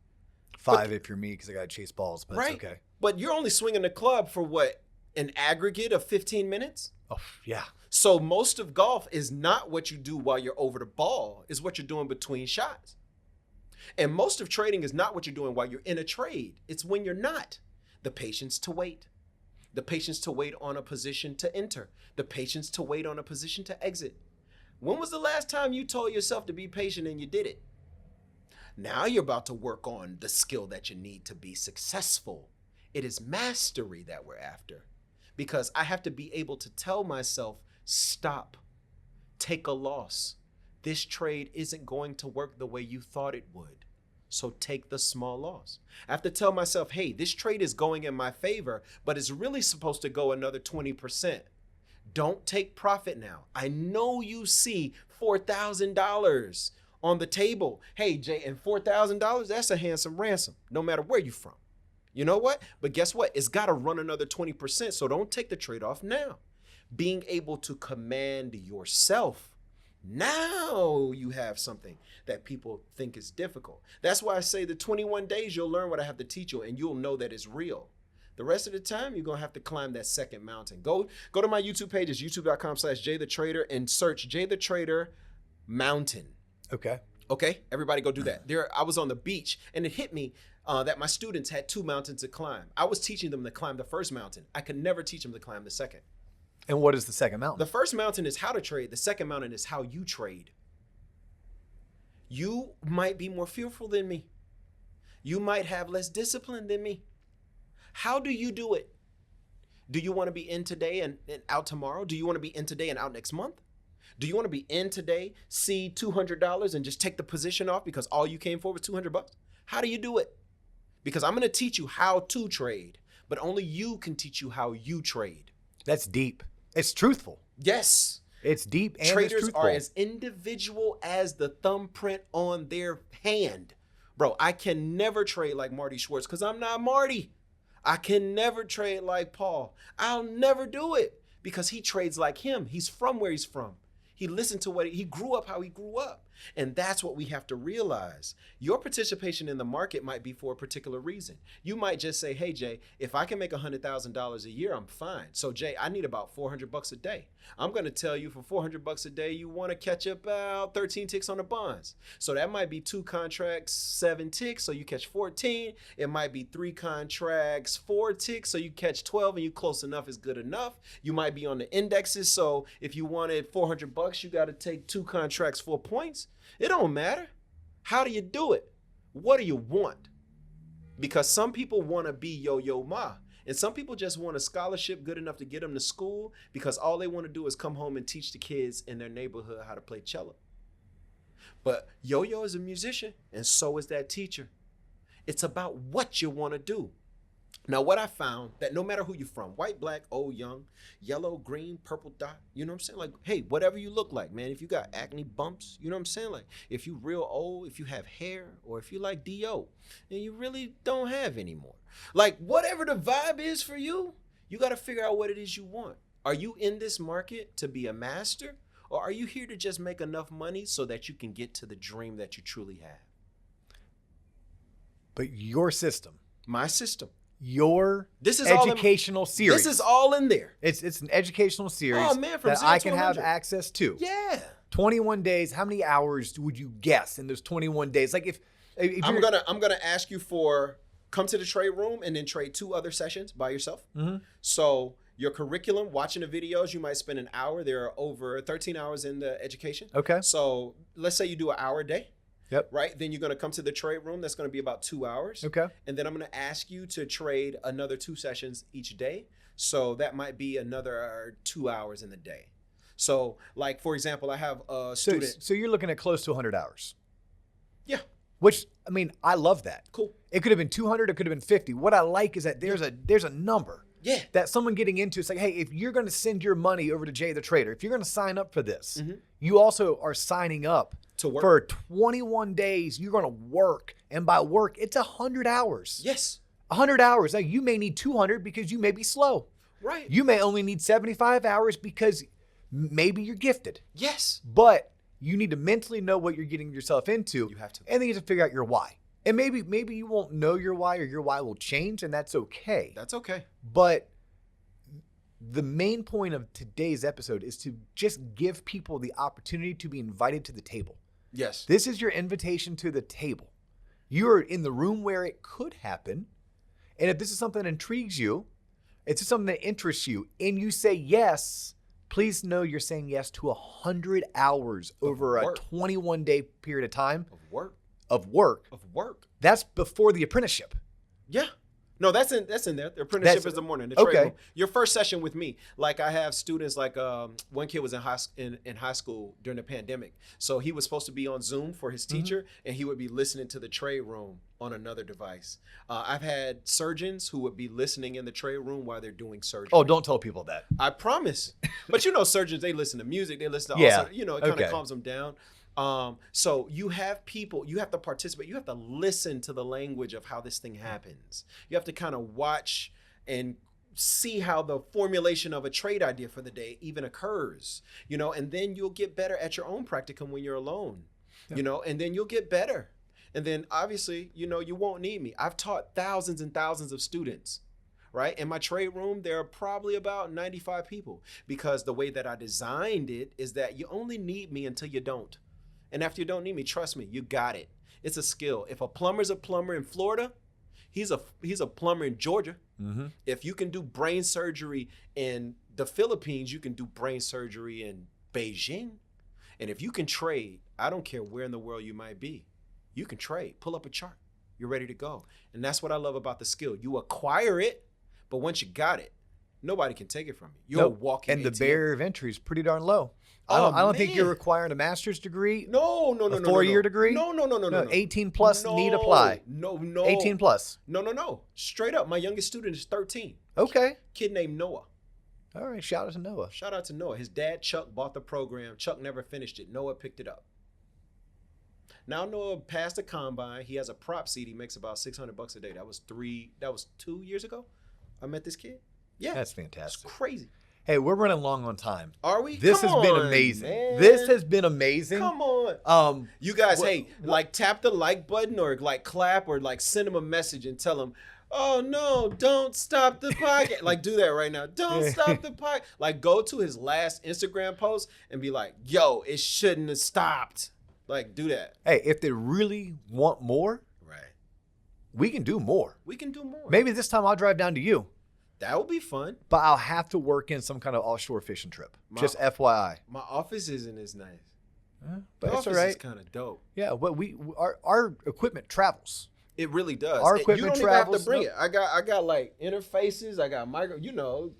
5 if you're me, because I got to chase balls, but Right. it's okay. But you're only swinging the club for what, an aggregate of 15 minutes? Oh, yeah. So most of golf is not what you do while you're over the ball, is what you're doing between shots. And most of trading is not what you're doing while you're in a trade. It's when you're not. The patience to wait. The patience to wait on a position to enter. The patience to wait on a position to exit. When was the last time you told yourself to be patient and you did it? Now you're about to work on the skill that you need to be successful. It is mastery that we're after, because I have to be able to tell myself, stop, take a loss. This trade isn't going to work the way you thought it would. So take the small loss. I have to tell myself, hey, this trade is going in my favor, but it's really supposed to go another 20%. Don't take profit now. I know you see $4,000 on the table. Hey, Jay, and $4,000, that's a handsome ransom, no matter where you're from. You know what? But guess what? It's got to run another 20%, so don't take the trade-off now. Being able to command yourself, now you have something that people think is difficult. That's why I say the 21 days you'll learn what I have to teach you, and you'll know that it's real. The rest of the time, you're going to have to climb that second mountain. Go to my YouTube page, it's youtube.com/JayTheTrader, and search Jay the Trader Mountain. Okay. Okay, everybody go do that. I was on the beach, and it hit me that my students had 2 mountains to climb. I was teaching them to climb the first mountain. I could never teach them to climb the second. And what is the second mountain? The first mountain is how to trade. The second mountain is how you trade. You might be more fearful than me. You might have less discipline than me. How do you do it? Do you want to be in today and out tomorrow? Do you want to be in today and out next month? Do you want to be in today, see $200 and just take the position off because all you came for was $200? How do you do it? Because I'm going to teach you how to trade, but only you can teach you how you trade. That's deep. It's truthful. Yes. It's deep and Traders it's truthful. are as individual as the thumbprint on their hand. Bro, I can never trade like Marty Schwartz because I'm not Marty. I can never trade like Paul. I'll never do it because he trades like him. He's from where he's from. He listened to he grew up how he grew up. And that's what we have to realize. Your participation in the market might be for a particular reason. You might just say, hey, Jay, if I can make $100,000 a year, I'm fine. So, Jay, I need about $400 a day. I'm going to tell you for $400 a day, you want to catch about 13 ticks on the bonds. So that might be 2 contracts, 7 ticks. So you catch 14. It might be 3 contracts, 4 ticks. So you catch 12 and you close enough is good enough. You might be on the indexes. So if you wanted $400, you got to take 2 contracts, 4 points. It don't matter. How do you do it? What do you want? Because some people want to be Yo-Yo Ma. And some people just want a scholarship good enough to get them to school because all they want to do is come home and teach the kids in their neighborhood how to play cello. But Yo-Yo is a musician, and so is that teacher. It's about what you want to do. Now, what I found, that no matter who you're from, white, black, old, young, yellow, green, purple dot, you know what I'm saying? Like, hey, whatever you look like, man, if you got acne bumps, you know what I'm saying? Like, if you real old, if you have hair, or if you like D.O., and you really don't have anymore. Like, whatever the vibe is for you, you got to figure out what it is you want. Are you in this market to be a master, or are you here to just make enough money so that you can get to the dream that you truly have? But your system. My system. Your this is educational series. This is all in there. It's an educational series from that I can have access to. Yeah. 21 days. How many hours would you guess in those 21 days? Like if I'm gonna ask you for come to the trade room and then trade 2 other sessions by yourself. Mm-hmm. So your curriculum, watching the videos, you might spend an hour. There are over 13 hours in the education. Okay. So let's say you do an hour a day. Yep. Right. Then you're going to come to the trade room. That's going to be about 2 hours. Okay. And then I'm going to ask you to trade another 2 sessions each day. So that might be another 2 hours in the day. So like, for example, I have a student. So you're looking at close to 100 hours. Yeah. which, I mean, I love that. Cool. It could have been 200, it could have been 50. What I like is that there's a number. Yeah. That someone getting into, it's like, hey, if you're going to send your money over to Jay the Trader, if you're going to sign up for this, you also are signing up To work. for 21 days. You're going to work. And by work, it's 100 hours. Yes. 100 hours. Now, you may need 200 because you may be slow. Right. You may only need 75 hours because maybe you're gifted. Yes. But you need to mentally know what you're getting yourself into. You have to. And then you have to figure out your why. And maybe you won't know your why, or your why will change, and that's okay. That's okay. But the main point of today's episode is to just give people the opportunity to be invited to the table. Yes. This is your invitation to the table. You're in the room where it could happen. And if this is something that intrigues you, it's just something that interests you, and you say yes, please know you're saying yes to 100 hours over a 21-day period of time. Of work. That's before the apprenticeship. Yeah. No, that's in there. The apprenticeship is the morning. The trade room. Your first session with me. Like, I have students, like one kid was in high school during the pandemic. So he was supposed to be on Zoom for his teacher, and he would be listening to the trade room on another device. I've had surgeons who would be listening in the trade room while they're doing surgery. Oh, don't tell people that. I promise. But surgeons, they listen to music. They listen to it kind of calms them down. So you have people, you have to participate, you have to listen to the language of how this thing happens. You have to kind of watch and see how the formulation of a trade idea for the day even occurs, and then you'll get better at your own practicum when you're alone, and then you'll get better. And then obviously, you won't need me. I've taught thousands and thousands of students. Right? In my trade room, there are probably about 95 people, because the way that I designed it is that you only need me until you don't. And after you don't need me, trust me, you got it. It's a skill. If a plumber's a plumber in Florida, he's a plumber in Georgia. If you can do brain surgery in the Philippines, you can do brain surgery in Beijing. And if you can trade, I don't care where in the world you might be, you can trade. Pull up a chart. You're ready to go. And that's what I love about the skill. You acquire it, but once you got it, nobody can take it from you. You're walking. And the barrier of entry is pretty darn low. I don't think you're requiring a master's degree. No. A 4-year degree. No. 18 plus need apply. No. 18 plus. No. Straight up, my youngest student is 13. Okay. Kid named Noah. All right. Shout out to Noah. Shout out to Noah. His dad, Chuck, bought the program. Chuck never finished it. Noah picked it up. Now Noah passed the combine. He has a prop seat. He makes about $600 a day. That was 2 years ago. I met this kid. Yeah. That's fantastic. It's crazy. Hey, we're running long on time. Are we? This has been amazing. Man. This has been amazing. Come on. You guys, tap the like button, or clap, or send them a message and tell them, oh no, don't stop the podcast. Do that right now. Don't stop the podcast. Go to his last Instagram post and be like, yo, it shouldn't have stopped. Do that. Hey, if they really want more, right, we can do more. We can do more. Maybe this time I'll drive down to you. That would be fun. But I'll have to work in some kind of offshore fishing trip. Just FYI. My office isn't as nice. But it's all right. It's kind of dope. Yeah, but our equipment travels. It really does. Our equipment you don't travels. Even have to bring it. I got interfaces. I got micro. We'll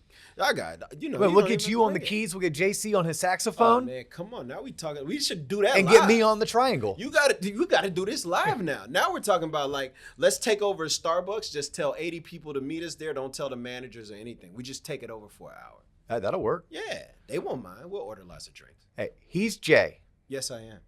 get you on the keys. We'll get JC on his saxophone. Oh, man, come on. Now we talking. We should do that. And live. Get me on the triangle. You got to do this live now. Now we're talking about let's take over a Starbucks. Just tell 80 people to meet us there. Don't tell the managers or anything. We just take it over for an hour. That'll work. Yeah, they won't mind. We'll order lots of drinks. Hey, he's Jay. Yes, I am.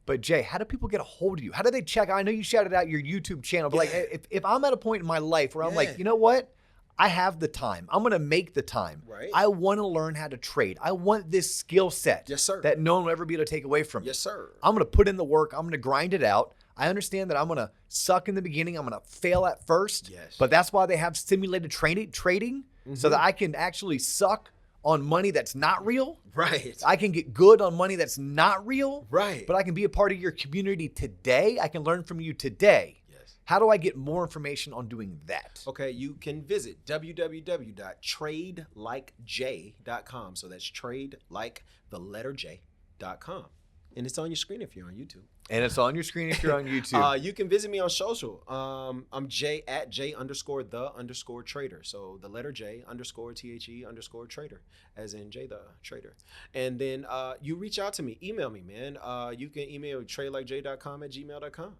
But Jay, how do people get a hold of you? How do they check? I know you shouted out your YouTube channel, but if I'm at a point in my life where I'm like, you know what? I have the time. I'm going to make the time. Right. I want to learn how to trade. I want this skill set. Yes, sir. That no one will ever be able to take away from me. Yes, sir. I'm going to put in the work. I'm going to grind it out. I understand that I'm going to suck in the beginning. I'm going to fail at first. Yes. But that's why they have simulated trading so that I can actually suck on money that's not real. Right. I can get good on money that's not real. Right. But I can be a part of your community today. I can learn from you today. How do I get more information on doing that? Okay, you can visit www.tradelikeJ.com. So that's tradeliketheletterj.com. And it's on your screen if you're on YouTube. And it's on your screen if you're on YouTube. You can visit me on social. I'm J at J_the_trader. So the letter J _THE_trader, as in J the trader. And then you reach out to me, email me, man. You can email tradelikeJ.com@gmail.com.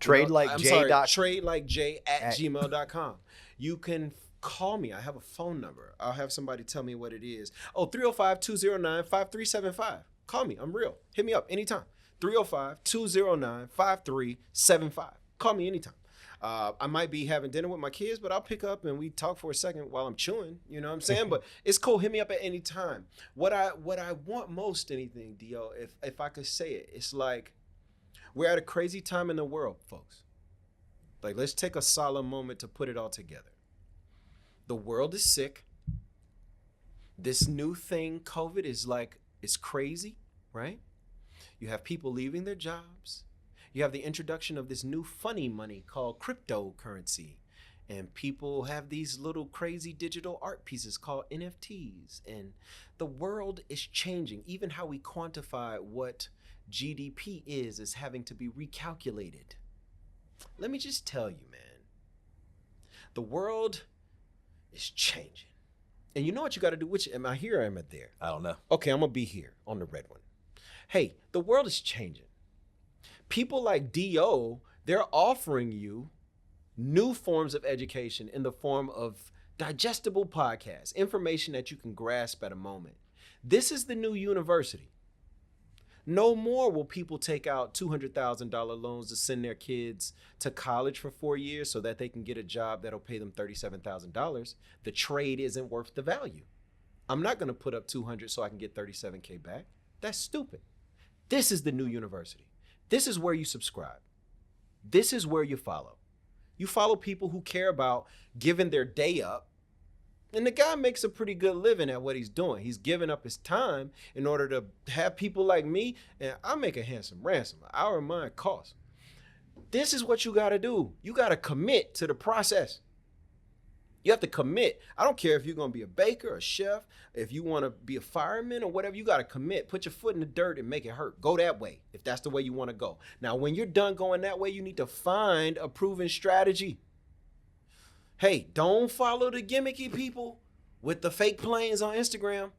tradelikej@gmail.com. You can call me. I have a phone number. I'll have somebody tell me what it is. Oh, 305-209-5375. Call me. I'm real. Hit me up anytime. 305-209-5375. Call me anytime. I might be having dinner with my kids, but I'll pick up and we talk for a second while I'm chewing. You know what I'm saying? But it's cool. Hit me up at any time. What I want most anything, Dio, if I could say it, it's like we're at a crazy time in the world, folks. Like, let's take a solemn moment to put it all together. The world is sick. This new thing, COVID, is like, it's crazy, right? You have people leaving their jobs. You have the introduction of this new funny money called cryptocurrency. And people have these little crazy digital art pieces called NFTs. And the world is changing. Even how we quantify what GDP is having to be recalculated. Let me just tell you, man, the world is changing. And you know what you got to do? Which, am I here or am I there? I don't know. Okay, I'm going to be here on the red one. Hey, the world is changing. People like D.O., they're offering you new forms of education in the form of digestible podcasts, information that you can grasp at a moment. This is the new university. No more will people take out $200,000 loans to send their kids to college for 4 years so that they can get a job that'll pay them $37,000. The trade isn't worth the value. I'm not going to put up $200 so I can get $37K back. That's stupid. This is the new university. This is where you subscribe. This is where you follow. You follow people who care about giving their day up. And the guy makes a pretty good living at what he's doing. He's giving up his time in order to have people like me, and I make a handsome ransom. An hour of mine costs. This is what you got to do. You got to commit to the process. You have to commit. I don't care if you're going to be a baker, a chef, if you want to be a fireman or whatever, you got to commit. Put your foot in the dirt and make it hurt. Go that way if that's the way you want to go. Now, when you're done going that way, you need to find a proven strategy. Hey, don't follow the gimmicky people with the fake planes on Instagram.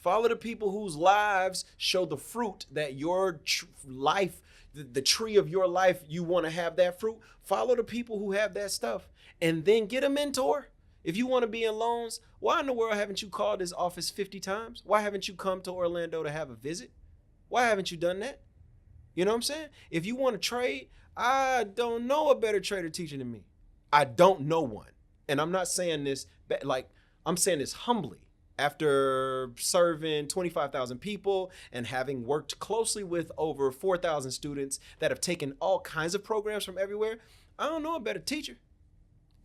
Follow the people whose lives show the fruit that your life, the tree of your life, you want to have that fruit. Follow the people who have that stuff and then get a mentor. If you want to be in loans, why in the world haven't you called this office 50 times? Why haven't you come to Orlando to have a visit? Why haven't you done that? You know what I'm saying? If you want to trade, I don't know a better trader teacher than me. I don't know one. And I'm not saying this, like, I'm saying this humbly. After serving 25,000 people and having worked closely with over 4,000 students that have taken all kinds of programs from everywhere, I don't know a better teacher.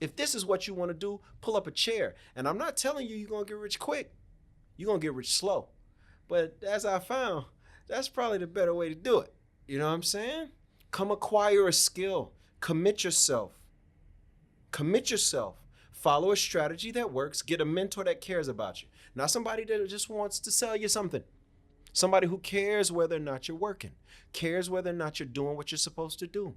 If this is what you want to do, pull up a chair. And I'm not telling you you're going to get rich quick. You're going to get rich slow. But as I found, that's probably the better way to do it. You know what I'm saying? Come acquire a skill. Commit yourself. Commit yourself. Follow a strategy that works. Get a mentor that cares about you. Not somebody that just wants to sell you something. Somebody who cares whether or not you're working. Cares whether or not you're doing what you're supposed to do.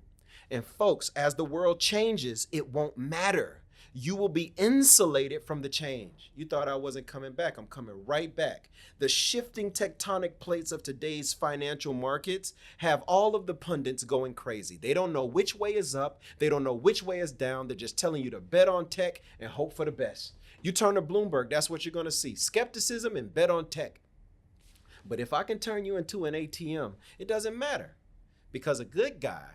And folks, as the world changes, it won't matter. You will be insulated from the change. You thought I wasn't coming back. I'm coming right back. The shifting tectonic plates of today's financial markets have all of the pundits going crazy. They don't know which way is up. They don't know which way is down. They're just telling you to bet on tech and hope for the best. You turn to Bloomberg, that's what you're going to see. Skepticism and bet on tech. But if I can turn you into an ATM, it doesn't matter. Because a good guy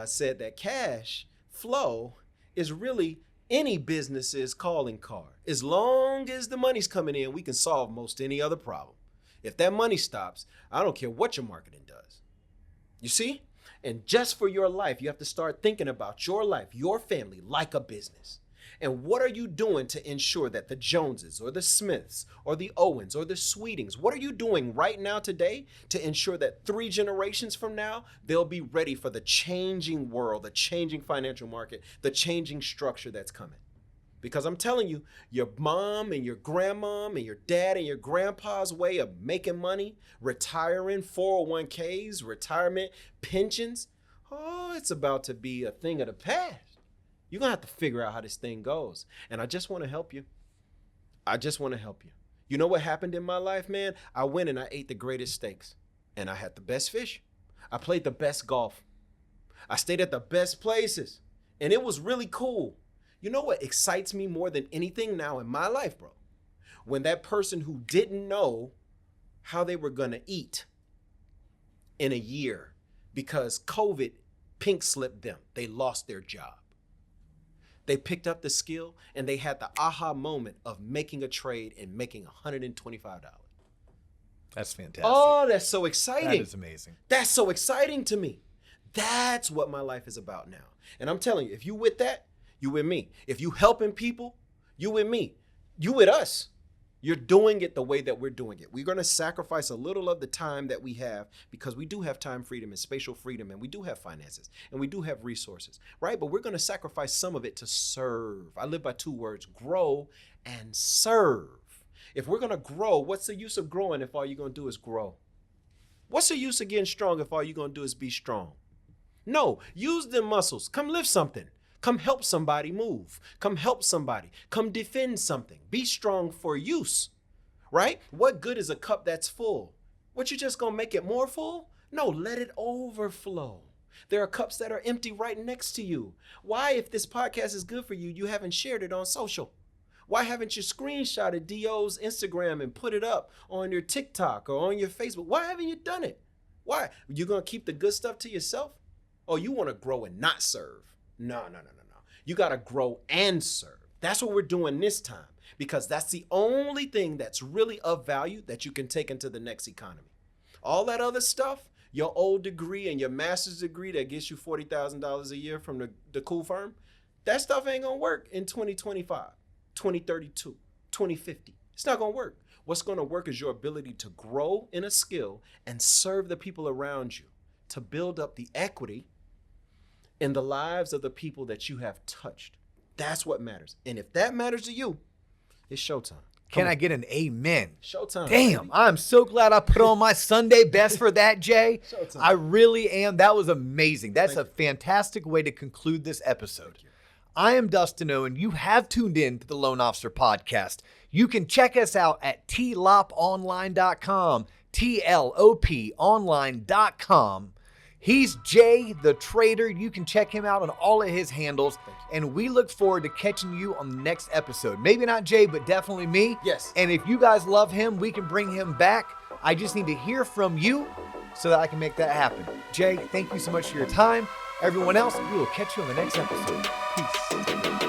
said that cash flow is really any business's calling card. As long as the money's coming in, we can solve most any other problem. If that money stops, I don't care what your marketing does. You see? And just for your life, you have to start thinking about your life, your family, like a business. And what are you doing to ensure that the Joneses or the Smiths or the Owens or the Sweetings, what are you doing right now today to ensure that 3 generations from now, they'll be ready for the changing world, the changing financial market, the changing structure that's coming? Because I'm telling you, your mom and your grandmom and your dad and your grandpa's way of making money, retiring, 401ks, retirement, pensions, oh, it's about to be a thing of the past. You're going to have to figure out how this thing goes. And I just want to help you. I just want to help you. You know what happened in my life, man? I went and I ate the greatest steaks. And I had the best fish. I played the best golf. I stayed at the best places. And it was really cool. You know what excites me more than anything now in my life, bro? When that person who didn't know how they were going to eat in a year because COVID pink slipped them, they lost their job. They picked up the skill and they had the aha moment of making a trade and making $125. That's fantastic. Oh, that's so exciting. That is amazing. That's so exciting to me. That's what my life is about now. And I'm telling you, if you with that, you with me. If you helping people, you with me. You with us. You're doing it the way that we're doing it. We're going to sacrifice a little of the time that we have because we do have time freedom and spatial freedom, and we do have finances and we do have resources, right? But we're going to sacrifice some of it to serve. I live by two words: grow and serve. If we're going to grow, what's the use of growing if all you're going to do is grow? What's the use of getting strong if all you're going to do is be strong? No, use them muscles. Come lift something. Come help somebody move. Come help somebody. Come defend something. Be strong for use, right? What good is a cup that's full? What, you just gonna make it more full? No, let it overflow. There are cups that are empty right next to you. Why, if this podcast is good for you, you haven't shared it on social? Why haven't you screenshotted DO's Instagram and put it up on your TikTok or on your Facebook? Why haven't you done it? Why? You gonna keep the good stuff to yourself? Oh, you wanna grow and not serve? No. You got to grow and serve. That's what we're doing this time, because that's the only thing that's really of value that you can take into the next economy. All that other stuff, your old degree and your master's degree that gets you $40,000 a year from the cool firm, that stuff ain't going to work in 2025, 2032, 2050. It's not going to work. What's going to work is your ability to grow in a skill and serve the people around you, to build up the equity in the lives of the people that you have touched. That's what matters. And if that matters to you, it's showtime. Can I get an amen? Showtime. Damn, baby. I'm so glad I put on my Sunday best for that, Jay. Showtime. I really am. That was amazing. That's a fantastic way to conclude this episode. I am Dustin O, and you have tuned in to the Loan Officer Podcast. You can check us out at tloponline.com, TLOP online.com. He's Jay the Trader. You can check him out on all of his handles. And we look forward to catching you on the next episode. Maybe not Jay, but definitely me. Yes. And if you guys love him, we can bring him back. I just need to hear from you so that I can make that happen. Jay, thank you so much for your time. Everyone else, we will catch you on the next episode. Peace.